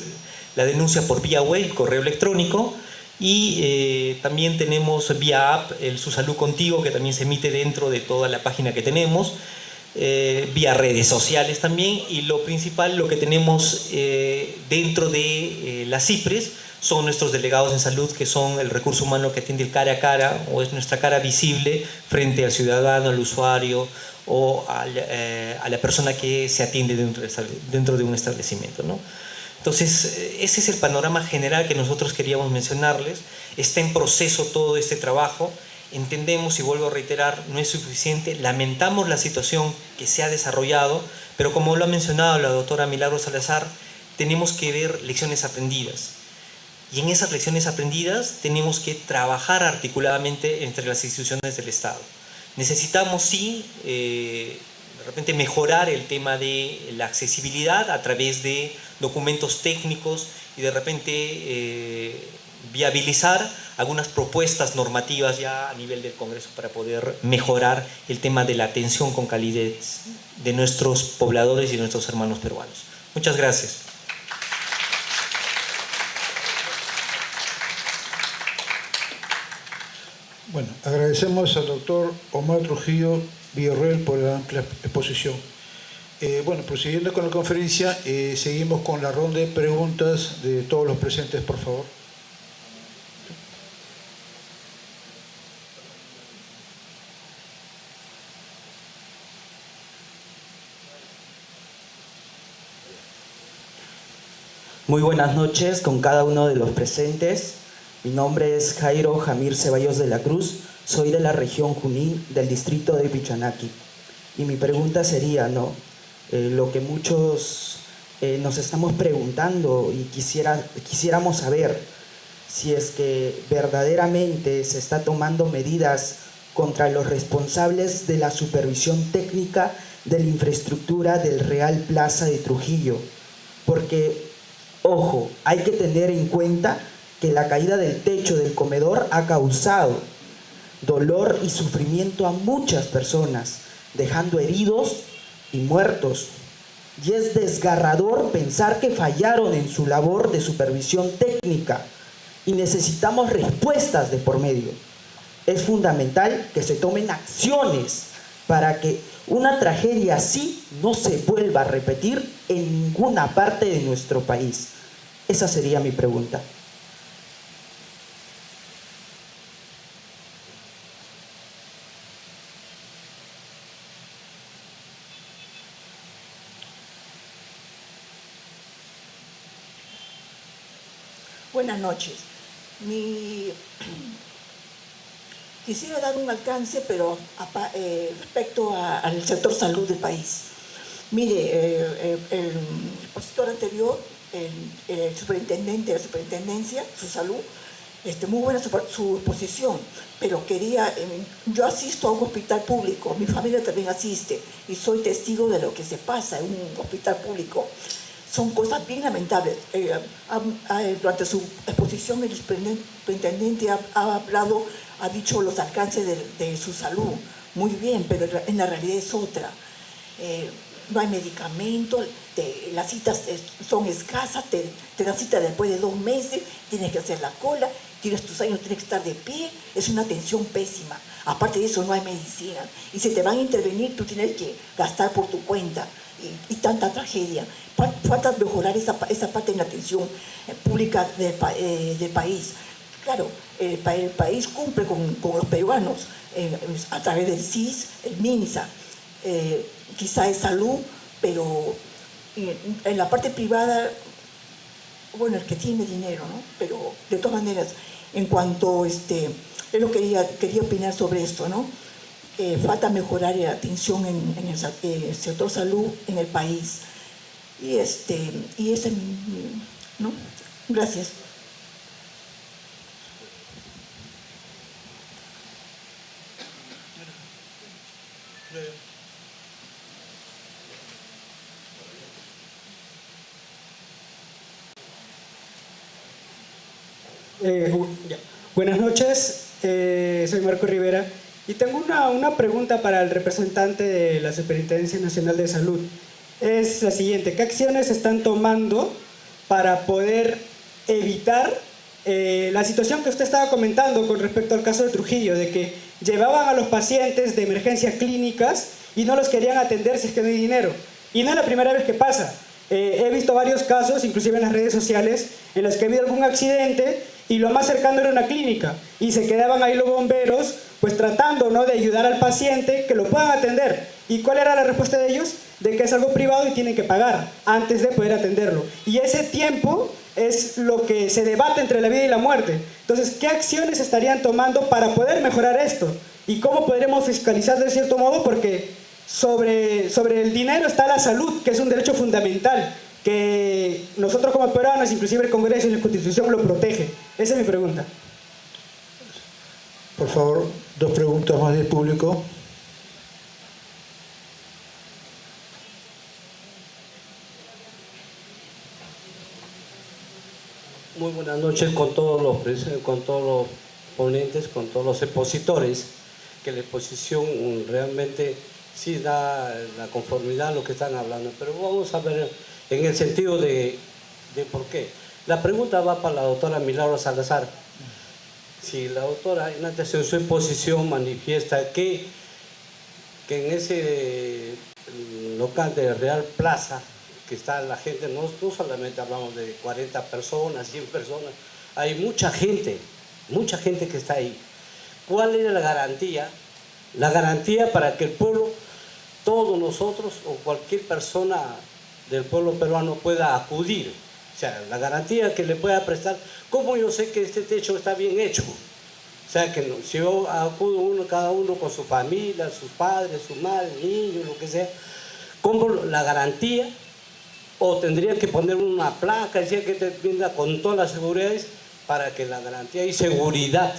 la denuncia por vía web, correo electrónico, y también tenemos vía app el Su Salud Contigo, que también se emite dentro de toda la página que tenemos, vía redes sociales también, y lo principal, lo que tenemos dentro de las CIPRES, son nuestros delegados en salud, que son el recurso humano que atiende el cara a cara, o es nuestra cara visible frente al ciudadano, al usuario, o a la persona que se atiende dentro de un establecimiento, ¿no? Entonces, ese es el panorama general que nosotros queríamos mencionarles. Está en proceso todo este trabajo. Entendemos, y vuelvo a reiterar, no es suficiente. Lamentamos la situación que se ha desarrollado, pero como lo ha mencionado la doctora Milagros Salazar, tenemos que ver lecciones aprendidas. Y en esas lecciones aprendidas tenemos que trabajar articuladamente entre las instituciones del Estado. Necesitamos, sí, de repente mejorar el tema de la accesibilidad a través de documentos técnicos y de repente viabilizar algunas propuestas normativas ya a nivel del Congreso para poder mejorar el tema de la atención con calidez de nuestros pobladores y nuestros hermanos peruanos. Muchas gracias. Bueno, agradecemos al doctor Omar Trujillo Villarroel por la amplia exposición. Bueno, prosiguiendo con la conferencia, seguimos con la ronda de preguntas de todos los presentes, por favor. Muy buenas noches con cada uno de los presentes. Mi nombre es Jairo Jamir Ceballos de la Cruz, soy de la región Junín, del distrito de Pichanaki. Y mi pregunta sería, ¿no? Lo que muchos nos estamos preguntando y quisiéramos saber si es que verdaderamente se está tomando medidas contra los responsables de la supervisión técnica de la infraestructura del Real Plaza de Trujillo. Porque, ojo, hay que tener en cuenta que la caída del techo del comedor ha causado dolor y sufrimiento a muchas personas, dejando heridos y muertos. Y es desgarrador pensar que fallaron en su labor de supervisión técnica y necesitamos respuestas de por medio. Es fundamental que se tomen acciones para que una tragedia así no se vuelva a repetir en ninguna parte de nuestro país. Esa sería mi pregunta. Buenas noches. Quisiera dar un alcance, pero respecto al sector salud del país. Mire, el expositor anterior, el superintendente de la superintendencia, su salud, muy buena su exposición, pero yo asisto a un hospital público, mi familia también asiste, y soy testigo de lo que se pasa en un hospital público. Son cosas bien lamentables. Durante su exposición, el superintendente ha dicho los alcances de su salud. Muy bien, pero en la realidad es otra. No hay medicamentos, las citas son escasas, te dan cita después de 2 meses, tienes que hacer la cola, tienes tus años, tienes que estar de pie, es una atención pésima. Aparte de eso, no hay medicina. Y si te van a intervenir, tú tienes que gastar por tu cuenta. Y tanta tragedia. Falta mejorar esa parte en la atención pública del país. Claro, el país cumple con los peruanos a través del CIS, el MINSA, quizá es salud, pero en la parte privada, bueno, el que tiene dinero, ¿no? Pero de todas maneras, en cuanto, quería opinar sobre esto, ¿no? Falta mejorar la atención en el sector salud en el país. Y ese, ¿no? Gracias. Ya. Buenas noches, soy Marco Rivera y tengo una pregunta para el representante de la Superintendencia Nacional de Salud. Es la siguiente: ¿qué acciones están tomando para poder evitar la situación que usted estaba comentando con respecto al caso de Trujillo, de que llevaban a los pacientes de emergencias clínicas y no los querían atender si es que no hay dinero? Y no es la primera vez que pasa. He visto varios casos, inclusive en las redes sociales, en los que ha habido algún accidente y lo más cercano era una clínica y se quedaban ahí los bomberos pues tratando, ¿no?, de ayudar al paciente que lo puedan atender. ¿Y cuál era la respuesta de ellos? De que es algo privado y tienen que pagar antes de poder atenderlo. Y ese tiempo es lo que se debate entre la vida y la muerte. Entonces, ¿qué acciones estarían tomando para poder mejorar esto? ¿Y cómo podremos fiscalizar de cierto modo? Porque sobre el dinero está la salud, que es un derecho fundamental, que nosotros como peruanos, inclusive el Congreso y la Constitución lo protege. Esa es mi pregunta. Por favor, 2 preguntas más del público. Muy buenas noches con todos los ponentes, con todos los expositores, que la exposición realmente sí da la conformidad a lo que están hablando, pero vamos a ver en el sentido de por qué. La pregunta va para la doctora Milagro Salazar. Si la doctora Ignacia en su exposición manifiesta que en ese local de Real Plaza, que está la gente, no solamente hablamos de 40 personas, 100 personas, hay mucha gente que está ahí. ¿Cuál es la garantía? La garantía para que el pueblo, todos nosotros o cualquier persona del pueblo peruano pueda acudir. O sea, la garantía que le pueda prestar. ¿Cómo yo sé que este techo está bien hecho? O sea, que no, si yo acudo cada uno con su familia, sus padres, su madre, niños, lo que sea, ¿cómo la garantía? O tendría que poner una placa, decía que te venga con todas las seguridades para que la garantía y seguridad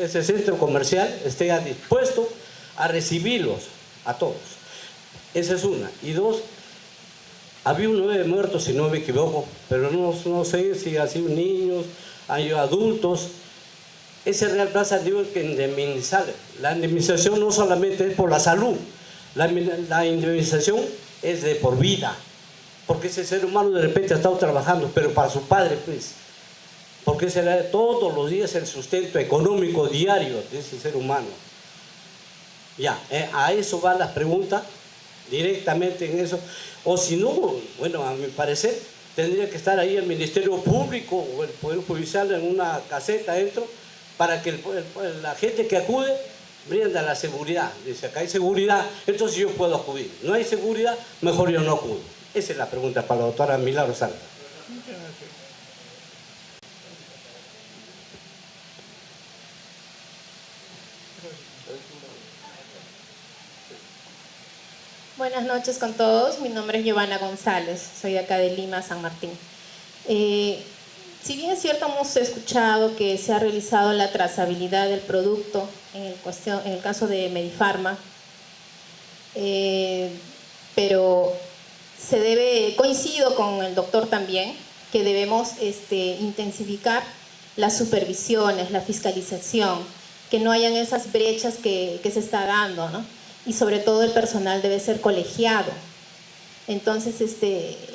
ese centro comercial esté dispuesto a recibirlos a todos. Esa es una. Y 2, había 9 muertos, si no me equivoco, pero no sé si ha sido niños, hay adultos. Ese Real Plaza tiene que indemnizar. La indemnización no solamente es por la salud, la indemnización es de por vida, porque ese ser humano de repente ha estado trabajando, pero para su padre, pues, porque será todos los días el sustento económico diario de ese ser humano. Ya, a eso va la pregunta, directamente en eso. O si no, bueno, a mi parecer, tendría que estar ahí el Ministerio Público o el Poder Judicial en una caseta adentro, para que la gente que acude brinda la seguridad. Dice, acá hay seguridad, entonces yo puedo acudir. No hay seguridad, mejor yo no acudo. Esa es la pregunta para la doctora Milagro Salazar. Buenas noches con todos, mi nombre es Giovanna González, soy de acá de Lima, San Martín. Si bien es cierto, hemos escuchado que se ha realizado la trazabilidad del producto en el caso de Medifarma, pero coincido con el doctor también, que debemos intensificar las supervisiones, la fiscalización, que no hayan esas brechas que se está dando, ¿no? Y sobre todo el personal debe ser colegiado. Entonces,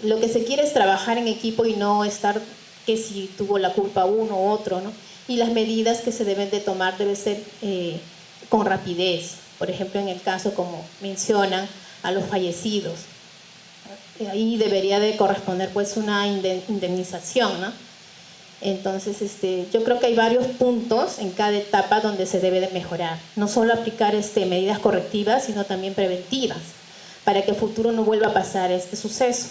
lo que se quiere es trabajar en equipo y no estar que si tuvo la culpa uno u otro, ¿no? Y las medidas que se deben de tomar deben ser con rapidez. Por ejemplo, en el caso, como mencionan, a los fallecidos. Ahí debería de corresponder pues una indemnización, ¿no? Entonces, yo creo que hay varios puntos en cada etapa donde se debe de mejorar. No solo aplicar medidas correctivas, sino también preventivas, para que a futuro no vuelva a pasar este suceso.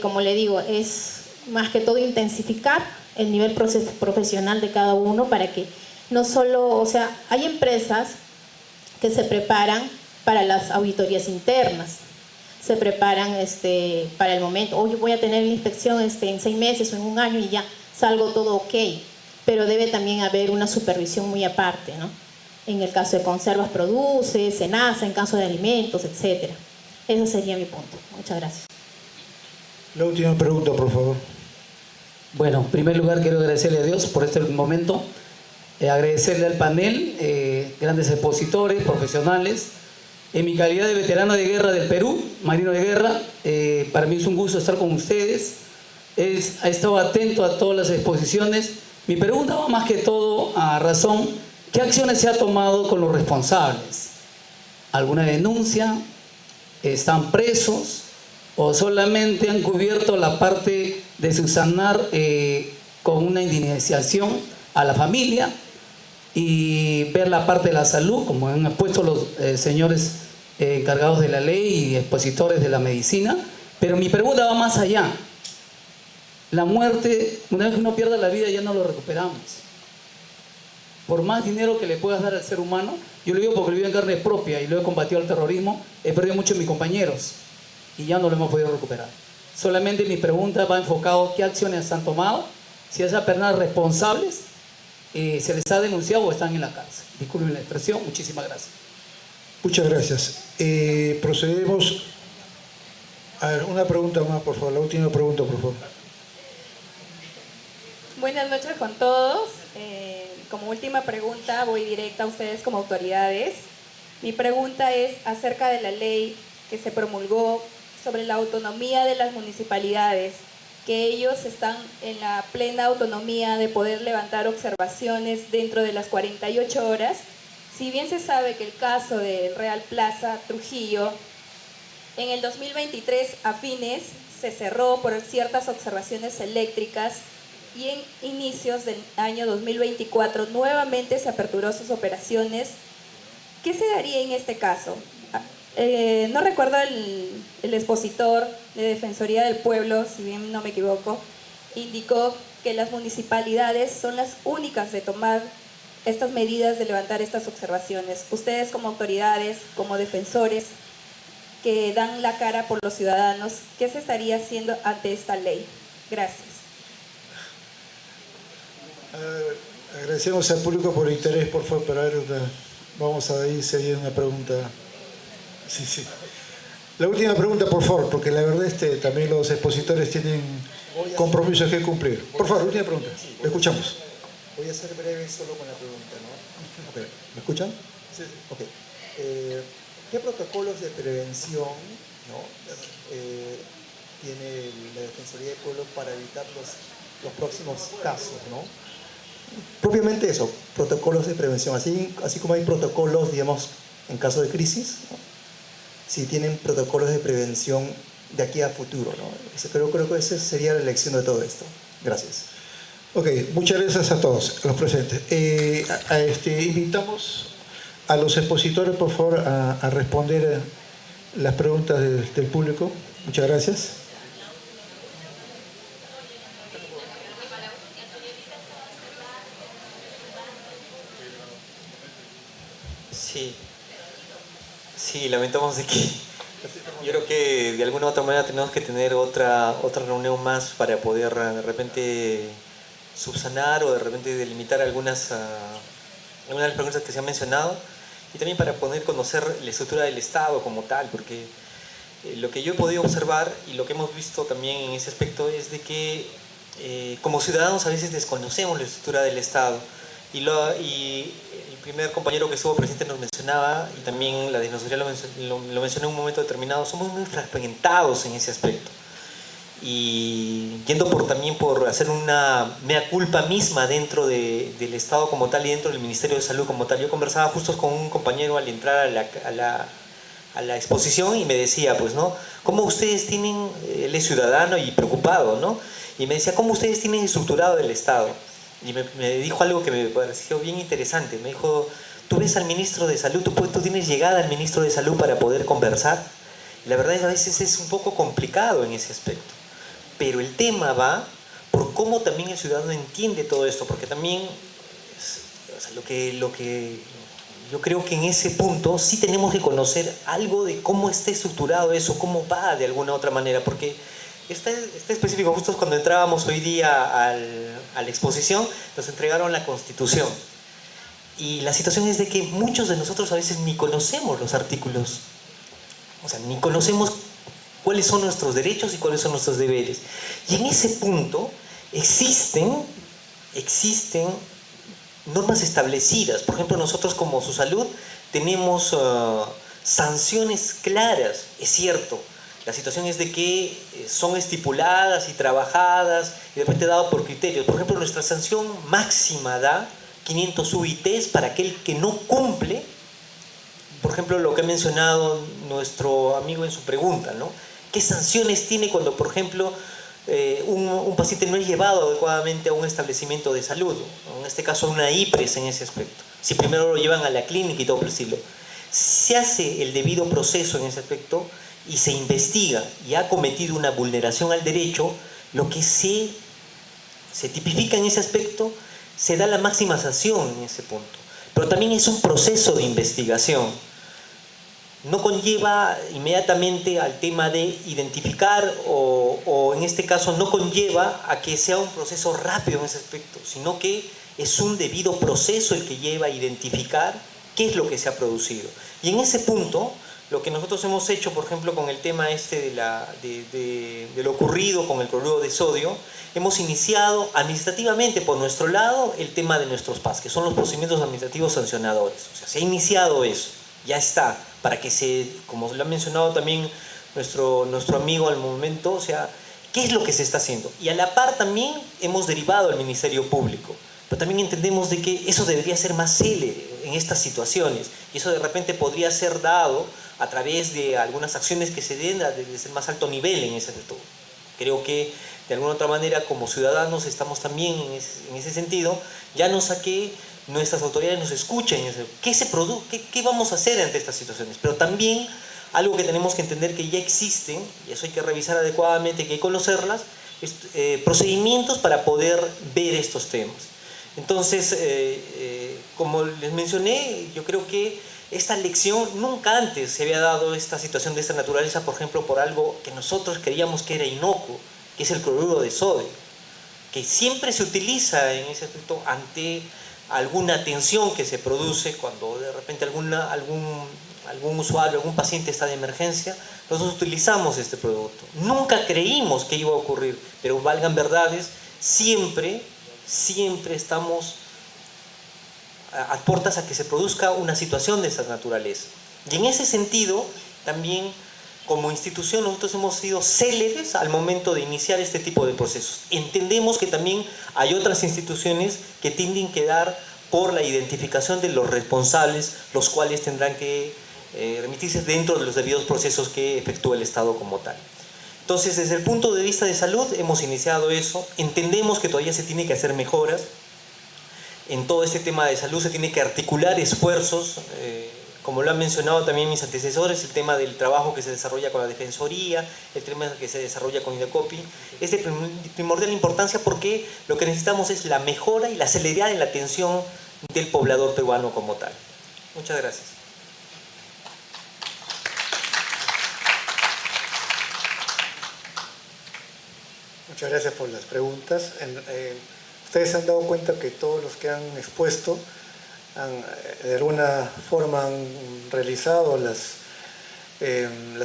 Como le digo, es más que todo intensificar el nivel profesional de cada uno para que no solo, o sea, hay empresas que se preparan para las auditorías internas, se preparan para el momento, hoy voy a tener la inspección en 6 meses o en 1 año y ya salgo todo ok, pero debe también haber una supervisión muy aparte, ¿no? En el caso de conservas produce, SENASA, en caso de alimentos, etc. Eso sería mi punto. Muchas gracias. La última pregunta, por favor. Bueno, en primer lugar quiero agradecerle a Dios por este momento, agradecerle al panel, grandes expositores, profesionales. En mi calidad de veterano de guerra del Perú, marino de guerra, para mí es un gusto estar con ustedes. He estado atento a todas las exposiciones. Mi pregunta va más que todo a razón, ¿qué acciones se ha tomado con los responsables? ¿Alguna denuncia? ¿Están presos? ¿O solamente han cubierto la parte de subsanar con una indemnización a la familia y ver la parte de la salud, como han expuesto los señores encargados de la ley y expositores de la medicina? Pero mi pregunta va más allá. La muerte, una vez que uno pierda la vida, ya no lo recuperamos. Por más dinero que le puedas dar al ser humano, yo lo digo porque lo vivo en carne propia y lo he combatido al terrorismo, he perdido muchos de mis compañeros y ya no lo hemos podido recuperar. Solamente mi pregunta va enfocado qué acciones han tomado, si a esas personas responsables se les ha denunciado o están en la cárcel. Disculpen la expresión, muchísimas gracias. Muchas gracias. Procedemos a ver, una pregunta más, por favor, la última pregunta, por favor. Buenas noches con todos. Como última pregunta voy directa a ustedes como autoridades. Mi pregunta es acerca de la ley que se promulgó sobre la autonomía de las municipalidades, que ellos están en la plena autonomía de poder levantar observaciones dentro de las 48 horas. Si bien se sabe que el caso del Real Plaza Trujillo, en el 2023 a fines se cerró por ciertas observaciones eléctricas y en inicios del año 2024 nuevamente se aperturó sus operaciones. ¿Qué se daría en este caso? No recuerdo el expositor de Defensoría del Pueblo, si bien no me equivoco, indicó que las municipalidades son las únicas de tomar estas medidas de levantar estas observaciones. Ustedes como autoridades, como defensores que dan la cara por los ciudadanos, ¿qué se estaría haciendo ante esta ley? Gracias. Agradecemos al público por el interés, por favor, pero a ver, vamos a ir si hay una pregunta. Sí. La última pregunta, por favor, porque la verdad también los expositores tienen compromisos que cumplir. Por favor, última pregunta. Le escuchamos. Voy a ser breve solo con la pregunta, ¿no? Okay. ¿Me escuchan? Sí. Okay. ¿Qué protocolos de prevención, ¿no? Tiene la Defensoría del Pueblo para evitar los próximos casos, ¿no? Propiamente eso, protocolos de prevención, así como hay protocolos, digamos, en caso de crisis, ¿no? Si tienen protocolos de prevención de aquí a futuro, ¿no? Creo que esa sería la lección de todo esto. Gracias. Ok, muchas gracias a todos los presentes. Invitamos a los expositores, por favor, a responder las preguntas del público. Muchas gracias. Sí, lamentamos de que yo creo que de alguna u otra manera tenemos que tener otra reunión más para poder de repente subsanar o de repente delimitar algunas de las preguntas que se han mencionado y también para poder conocer la estructura del Estado como tal, porque lo que yo he podido observar y lo que hemos visto también en ese aspecto es de que como ciudadanos a veces desconocemos la estructura del Estado y el primer compañero que estuvo presente nos mencionaba y también la Defensoría lo mencionó en un momento determinado, somos muy fragmentados en ese aspecto. Y yendo también por hacer una mea culpa misma dentro del Estado como tal y dentro del Ministerio de Salud como tal. Yo conversaba justo con un compañero al entrar a la exposición y me decía, pues, ¿no? ¿Cómo ustedes tienen, él es ciudadano y preocupado, ¿no? Y me decía, ¿cómo ustedes tienen estructurado el Estado? Y me dijo algo que me pareció bien interesante. Me dijo, tú ves al ministro de Salud, tú tienes llegada al ministro de Salud para poder conversar. Y la verdad es que a veces es un poco complicado en ese aspecto. Pero el tema va por cómo también el ciudadano entiende todo esto, porque también lo que yo creo que en ese punto sí tenemos que conocer algo de cómo está estructurado eso, cómo va de alguna otra manera, porque está específico. Justo cuando entrábamos hoy día a la exposición, nos entregaron la Constitución. Y la situación es de que muchos de nosotros a veces ni conocemos los artículos, o sea, ni conocemos cuáles son nuestros derechos y cuáles son nuestros deberes. Y en ese punto existen normas establecidas. Por ejemplo, nosotros como Susalud tenemos sanciones claras, es cierto. La situación es de que son estipuladas y trabajadas y de repente dado por criterios. Por ejemplo, nuestra sanción máxima da 500 UITs para aquel que no cumple, por ejemplo, lo que ha mencionado nuestro amigo en su pregunta, ¿no? ¿Qué sanciones tiene cuando, por ejemplo, un paciente no es llevado adecuadamente a un establecimiento de salud? En este caso, a una IPRES en ese aspecto. Si primero lo llevan a la clínica y todo por el estilo. Se hace el debido proceso en ese aspecto y se investiga y ha cometido una vulneración al derecho, lo que se tipifica en ese aspecto, se da la máxima sanción en ese punto. Pero también es un proceso de investigación. No conlleva inmediatamente al tema de identificar o en este caso no conlleva a que sea un proceso rápido en ese aspecto, sino que es un debido proceso el que lleva a identificar qué es lo que se ha producido. Y en ese punto, lo que nosotros hemos hecho, por ejemplo, con el tema de lo ocurrido con el cloruro de sodio, hemos iniciado administrativamente por nuestro lado el tema de nuestros PAS, que son los procedimientos administrativos sancionadores. O sea, se ha iniciado eso, ya está, para que como lo ha mencionado también nuestro amigo al momento, o sea, ¿qué es lo que se está haciendo? Y a la par también hemos derivado al Ministerio Público, pero también entendemos de que eso debería ser más célebre en estas situaciones, y eso de repente podría ser dado a través de algunas acciones que se den desde el más alto nivel en ese sector. Creo que de alguna otra manera como ciudadanos estamos también en ese sentido, ya no a que nuestras autoridades nos escuchen, ¿qué vamos a hacer ante estas situaciones? Pero también algo que tenemos que entender que ya existen, y eso hay que revisar adecuadamente, que hay que conocerlas, procedimientos para poder ver estos temas. Entonces, como les mencioné, yo creo que esta lección nunca antes se había dado esta situación de esta naturaleza, por ejemplo, por algo que nosotros creíamos que era inocuo, que es el cloruro de sodio, que siempre se utiliza en ese aspecto ante alguna tensión que se produce cuando de repente algún usuario, algún paciente está de emergencia, nosotros utilizamos este producto. Nunca creímos que iba a ocurrir, pero valgan verdades, siempre estamos a puertas a que se produzca una situación de esta naturaleza. Y en ese sentido, también como institución nosotros hemos sido céleres al momento de iniciar este tipo de procesos. Entendemos que también hay otras instituciones que tienden que dar por la identificación de los responsables, los cuales tendrán que remitirse dentro de los debidos procesos que efectúa el Estado como tal. Entonces, desde el punto de vista de salud, hemos iniciado eso. Entendemos que todavía se tiene que hacer mejoras. En todo este tema de salud se tiene que articular esfuerzos, como lo han mencionado también mis antecesores, el tema del trabajo que se desarrolla con la Defensoría, el tema que se desarrolla con INDECOPI, es de primordial importancia porque lo que necesitamos es la mejora y la celeridad en la atención del poblador peruano como tal. Muchas gracias. Muchas gracias por las preguntas. Ustedes se han dado cuenta que todos los que han expuesto de alguna forma han realizado las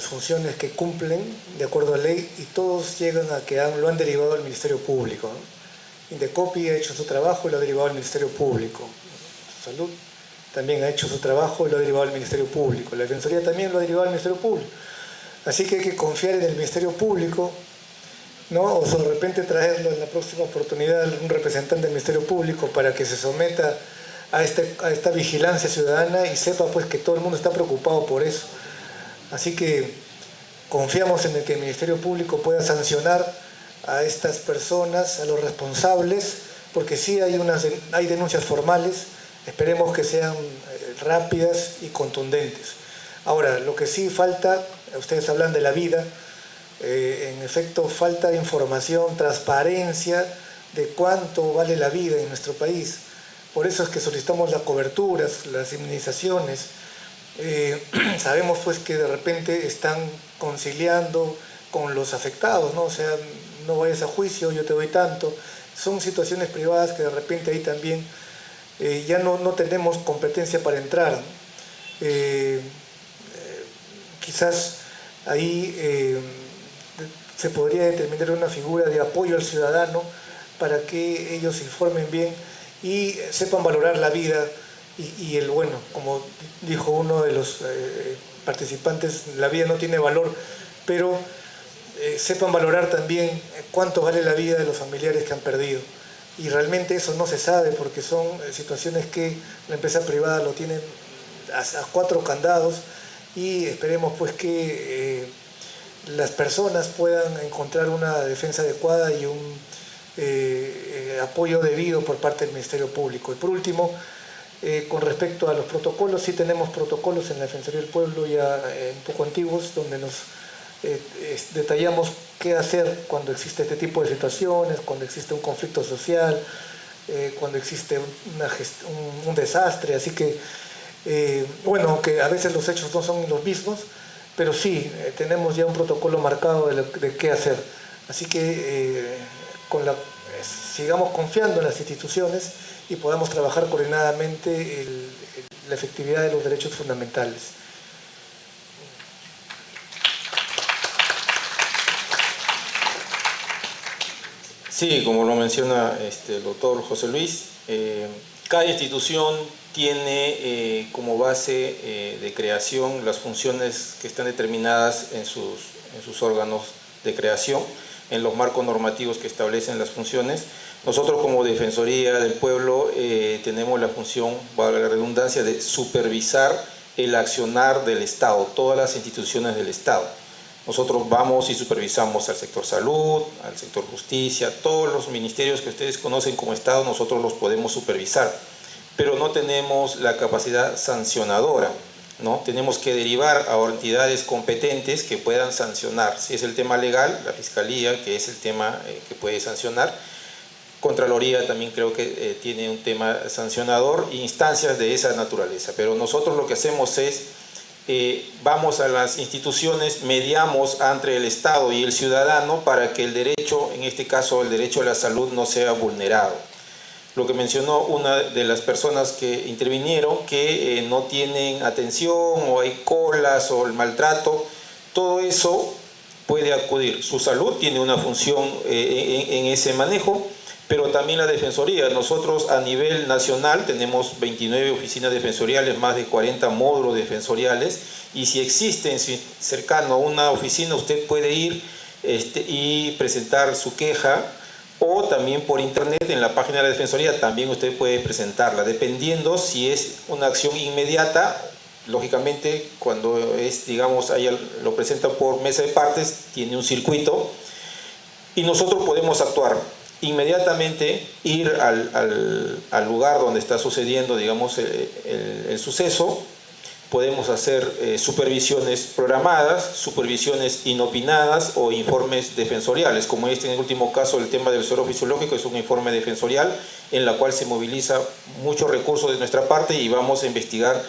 funciones que cumplen de acuerdo a ley y todos llegan a que lo han derivado al Ministerio Público, ¿no? INDECOPI ha hecho su trabajo y lo ha derivado al Ministerio Público. Salud también ha hecho su trabajo y lo ha derivado al Ministerio Público. La Defensoría también lo ha derivado al Ministerio Público. Así que hay que confiar en el Ministerio Público, ¿no? O de repente traerlo en la próxima oportunidad un representante del Ministerio Público para que se someta a esta vigilancia ciudadana y sepa pues que todo el mundo está preocupado por eso. Así que confiamos en que el Ministerio Público pueda sancionar a estas personas, a los responsables, porque sí hay denuncias formales, esperemos que sean rápidas y contundentes. Ahora, lo que sí falta, ustedes hablan de la vida, en efecto falta información, transparencia de cuánto vale la vida en nuestro país. Por eso es que solicitamos las coberturas, las inmunizaciones. Sabemos pues que de repente están conciliando con los afectados, ¿no? O sea, no vayas a juicio, yo te doy tanto. Son situaciones privadas que de repente ahí también ya no tenemos competencia para entrar, ¿no? Quizás ahí se podría determinar una figura de apoyo al ciudadano para que ellos informen bien y sepan valorar la vida y el bueno, como dijo uno de los participantes, la vida no tiene valor, pero sepan valorar también cuánto vale la vida de los familiares que han perdido. Y realmente eso no se sabe porque son situaciones que la empresa privada lo tiene a 4 candados y esperemos pues que las personas puedan encontrar una defensa adecuada y un apoyo debido por parte del Ministerio Público. Y por último, con respecto a los protocolos, sí tenemos protocolos en la Defensoría del Pueblo ya un poco antiguos, donde nos detallamos qué hacer cuando existe este tipo de situaciones, cuando existe un conflicto social, cuando existe un desastre. Así que, bueno, aunque a veces los hechos no son los mismos, pero sí, tenemos ya un protocolo marcado de qué hacer. Así que sigamos confiando en las instituciones y podamos trabajar coordinadamente la efectividad de los derechos fundamentales. Sí, como lo menciona el doctor José Luis, cada institución tiene como base de creación las funciones que están determinadas en sus órganos de creación, en los marcos normativos que establecen las funciones. Nosotros como Defensoría del Pueblo tenemos la función, valga la redundancia, de supervisar el accionar del Estado, todas las instituciones del Estado. Nosotros vamos y supervisamos al sector salud, al sector justicia, todos los ministerios que ustedes conocen como Estado, nosotros los podemos supervisar, pero no tenemos la capacidad sancionadora, ¿no? Tenemos que derivar a entidades competentes que puedan sancionar. Si es el tema legal, la Fiscalía, que es el tema que puede sancionar. Contraloría también creo que tiene un tema sancionador e instancias de esa naturaleza. Pero nosotros lo que hacemos es, vamos a las instituciones, mediamos entre el Estado y el ciudadano para que el derecho, en este caso el derecho a la salud, no sea vulnerado. Lo que mencionó una de las personas que intervinieron, que no tienen atención o hay colas o el maltrato, todo eso puede acudir. Su salud tiene una función en ese manejo, pero también la Defensoría. Nosotros a nivel nacional tenemos 29 oficinas defensoriales, más de 40 módulos defensoriales, y si existe cercano a una oficina, usted puede ir y presentar su queja, o también por internet en la página de la Defensoría también usted puede presentarla, dependiendo si es una acción inmediata. Lógicamente, cuando es, digamos, lo presenta por mesa de partes, tiene un circuito, y nosotros podemos actuar inmediatamente, ir al lugar donde está sucediendo, digamos, el suceso. Podemos hacer supervisiones programadas, supervisiones inopinadas o informes defensoriales, como en el último caso, el tema del suero fisiológico es un informe defensorial en la cual se moviliza muchos recursos de nuestra parte y vamos a investigar,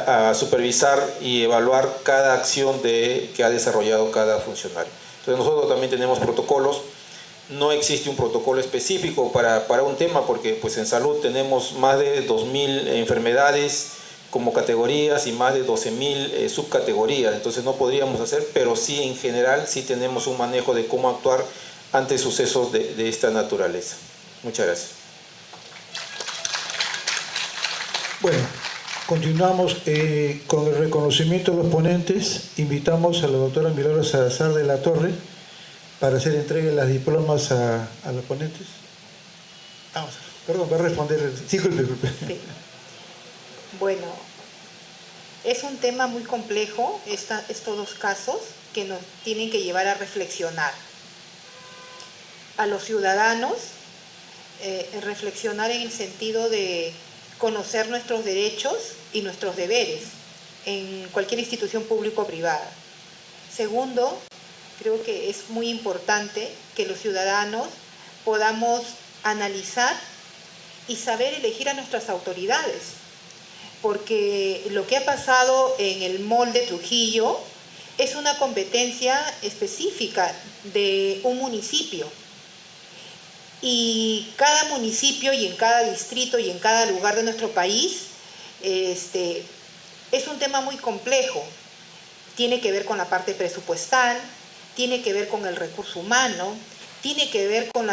a supervisar y evaluar cada acción que ha desarrollado cada funcionario. Entonces nosotros también tenemos protocolos. No existe un protocolo específico para un tema porque pues en salud tenemos más de 2.000 enfermedades como categorías y más de 12.000 subcategorías, entonces no podríamos hacer, pero sí en general sí tenemos un manejo de cómo actuar ante sucesos de esta naturaleza. Muchas gracias. Bueno, continuamos con el reconocimiento de los ponentes. Invitamos a la doctora Milagros Salazar de la Torre para hacer entrega de las diplomas a los ponentes. Perdón, va a responder. Disculpe. Sí. Bueno, es un tema muy complejo, estos dos casos que nos tienen que llevar a reflexionar. A los ciudadanos, reflexionar en el sentido de conocer nuestros derechos y nuestros deberes en cualquier institución pública o privada. Segundo, creo que es muy importante que los ciudadanos podamos analizar y saber elegir a nuestras autoridades, porque lo que ha pasado en el mall de Trujillo es una competencia específica de un municipio. Y cada municipio y en cada distrito y en cada lugar de nuestro país es un tema muy complejo. Tiene que ver con la parte presupuestal, tiene que ver con el recurso humano, tiene que ver con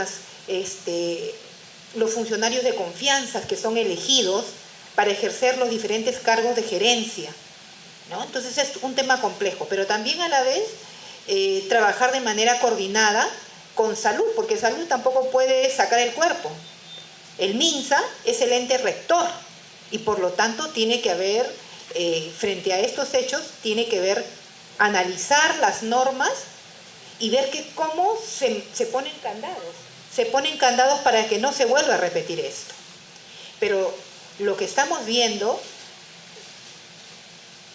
los funcionarios de confianza que son elegidos para ejercer los diferentes cargos de gerencia, ¿no? Entonces es un tema complejo, pero también a la vez trabajar de manera coordinada con salud, porque salud tampoco puede sacar el cuerpo. El MINSA es el ente rector y por lo tanto tiene que haber, frente a estos hechos, tiene que ver, analizar las normas y ver cómo se ponen candados. Se ponen candados para que no se vuelva a repetir esto. Pero lo que estamos viendo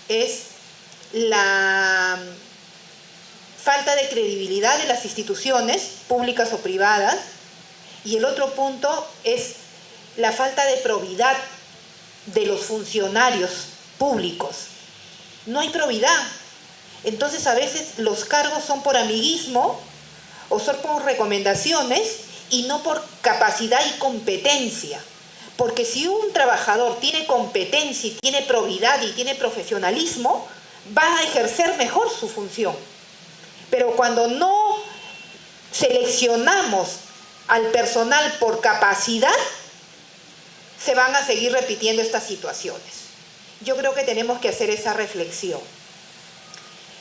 es la falta de credibilidad de las instituciones públicas o privadas, y el otro punto es la falta de probidad de los funcionarios públicos. No hay probidad. Entonces a veces los cargos son por amiguismo o son por recomendaciones y no por capacidad y competencia. Porque si un trabajador tiene competencia y tiene probidad y tiene profesionalismo, va a ejercer mejor su función. Pero cuando no seleccionamos al personal por capacidad, se van a seguir repitiendo estas situaciones. Yo creo que tenemos que hacer esa reflexión.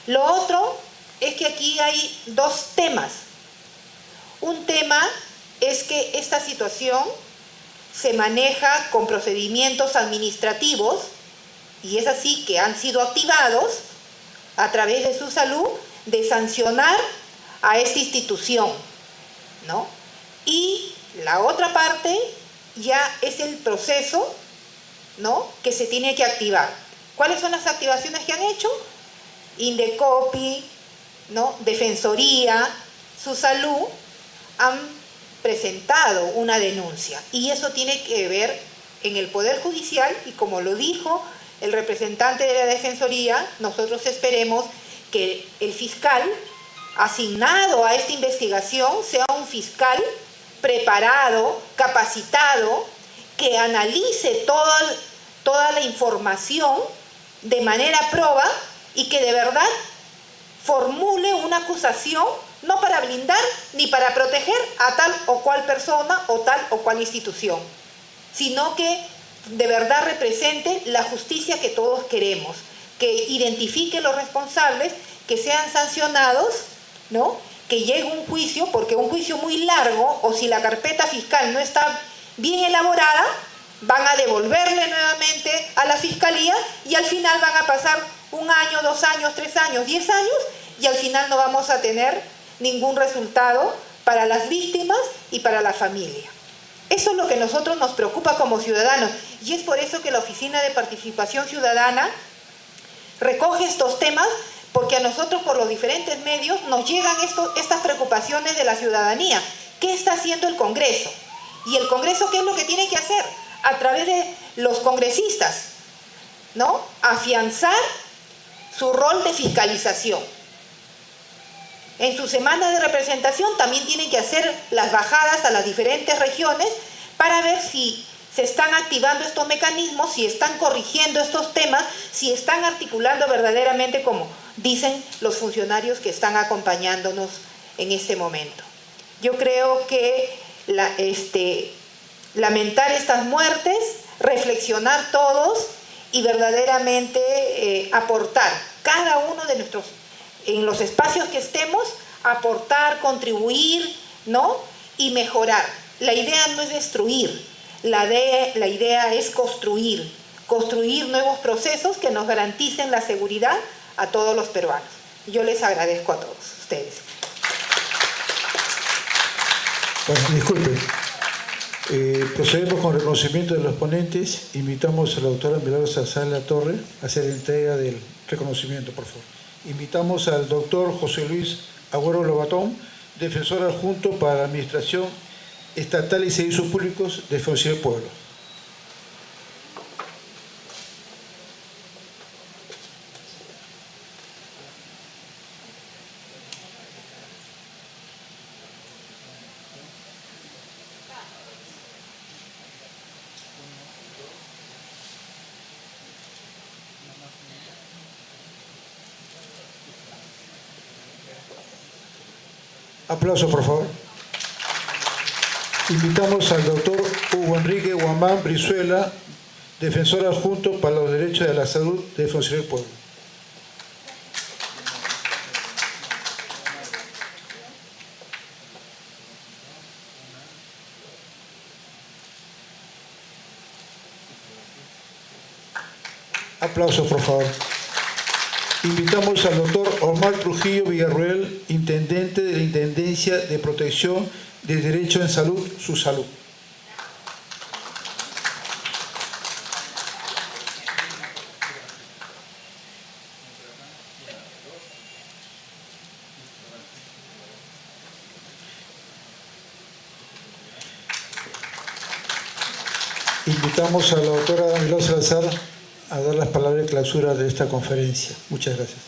Lo otro es que aquí hay dos temas. Un tema es que esta situación se maneja con procedimientos administrativos, y es así que han sido activados a través de su salud de sancionar a esta institución, ¿no? Y la otra parte ya es el proceso, ¿no?, que se tiene que activar. ¿Cuáles son las activaciones que han hecho? Indecopi, ¿no?, Defensoría, su salud, han presentado una denuncia. Y eso tiene que ver en el Poder Judicial, y como lo dijo el representante de la Defensoría, nosotros esperemos que el fiscal asignado a esta investigación sea un fiscal preparado, capacitado, que analice toda la información de manera proba y que de verdad formule una acusación, no para blindar ni para proteger a tal o cual persona o tal o cual institución, sino que de verdad represente la justicia que todos queremos, que identifique los responsables, que sean sancionados, ¿no?, que llegue un juicio, porque un juicio muy largo, o si la carpeta fiscal no está bien elaborada, van a devolverle nuevamente a la fiscalía y al final van a pasar 1 año, 2 años, 3 años, 10 años, y al final no vamos a tener ningún resultado para las víctimas y para la familia. Eso es lo que a nosotros nos preocupa como ciudadanos, y es por eso que la Oficina de Participación Ciudadana recoge estos temas, porque a nosotros por los diferentes medios nos llegan estas preocupaciones de la ciudadanía. ¿Qué está haciendo el Congreso? ¿Y el Congreso qué es lo que tiene que hacer? A través de los congresistas, ¿no?, afianzar su rol de fiscalización. En su semana de representación también tienen que hacer las bajadas a las diferentes regiones para ver si se están activando estos mecanismos, si están corrigiendo estos temas, si están articulando verdaderamente como dicen los funcionarios que están acompañándonos en este momento. Yo creo que lamentar estas muertes, reflexionar todos y verdaderamente aportar, cada uno de nosotros, en los espacios que estemos, aportar, contribuir, ¿no?, y mejorar. La idea no es destruir, la idea es construir nuevos procesos que nos garanticen la seguridad a todos los peruanos. Yo les agradezco a todos ustedes. Bueno, disculpe. Procedemos con el reconocimiento de los ponentes. Invitamos a la doctora Milagros Azala Torre a hacer entrega del reconocimiento, por favor. Invitamos al doctor José Luis Agüero Lobatón, defensor adjunto para la Administración Estatal y Servicios Públicos, Defensoría del Pueblo. Aplauso, por favor. Invitamos al doctor Hugo Enrique Guamán Brizuela, defensor adjunto para los derechos de la salud de Defensoría del Pueblo. Aplausos, por favor. Invitamos al doctor Omar Trujillo Villarroel, intendente de la Intendencia de Protección del Derecho en Salud, su salud. Invitamos a la doctora Daniela Salazar a dar las palabras de clausura de esta conferencia. Muchas gracias.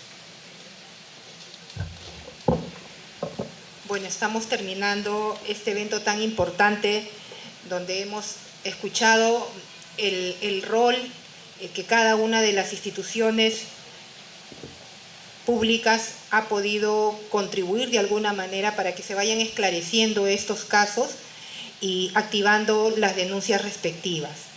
Bueno, estamos terminando este evento tan importante donde hemos escuchado el rol que cada una de las instituciones públicas ha podido contribuir de alguna manera para que se vayan esclareciendo estos casos y activando las denuncias respectivas.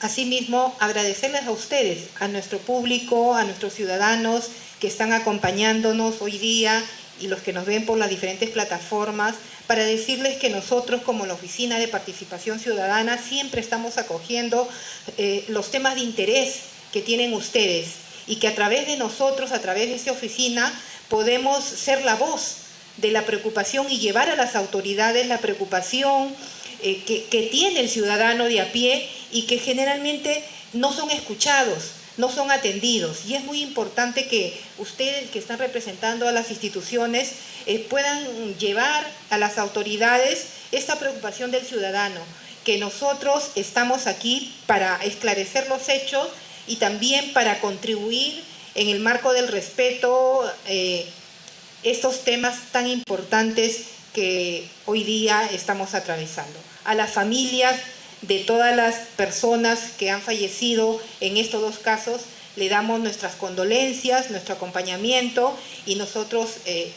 Asimismo, agradecerles a ustedes, a nuestro público, a nuestros ciudadanos que están acompañándonos hoy día y los que nos ven por las diferentes plataformas, para decirles que nosotros como la Oficina de Participación Ciudadana siempre estamos acogiendo los temas de interés que tienen ustedes y que a través de nosotros, a través de esta oficina, podemos ser la voz de la preocupación y llevar a las autoridades la preocupación que tiene el ciudadano de a pie y que generalmente no son escuchados, no son atendidos. Y es muy importante que ustedes que están representando a las instituciones puedan llevar a las autoridades esta preocupación del ciudadano, que nosotros estamos aquí para esclarecer los hechos y también para contribuir en el marco del respeto estos temas tan importantes que hoy día estamos atravesando. A las familias de todas las personas que han fallecido en estos dos casos, le damos nuestras condolencias, nuestro acompañamiento y nosotros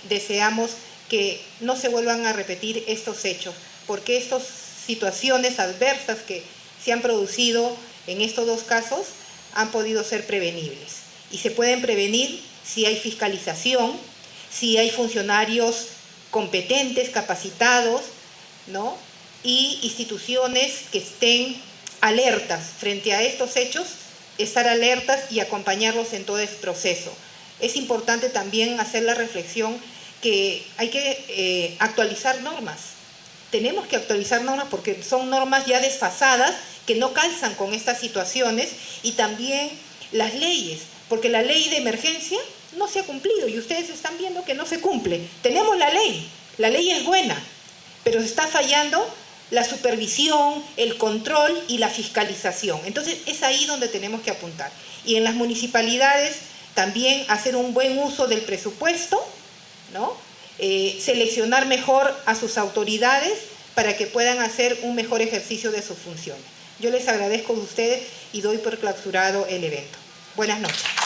deseamos que no se vuelvan a repetir estos hechos, porque estas situaciones adversas que se han producido en estos dos casos han podido ser prevenibles. Y se pueden prevenir si hay fiscalización, si hay funcionarios competentes, capacitados, ¿no? Y instituciones que estén alertas frente a estos hechos, estar alertas y acompañarlos en todo este proceso. Es importante también hacer la reflexión que hay que actualizar normas. Tenemos que actualizar normas porque son normas ya desfasadas que no calzan con estas situaciones, y también las leyes, porque la ley de emergencia no se ha cumplido y ustedes están viendo que no se cumple. Tenemos la ley es buena, pero está fallando la supervisión, el control y la fiscalización. Entonces es ahí donde tenemos que apuntar. Y en las municipalidades también hacer un buen uso del presupuesto, ¿no? Seleccionar mejor a sus autoridades para que puedan hacer un mejor ejercicio de sus funciones. Yo les agradezco a ustedes y doy por clausurado el evento. Buenas noches.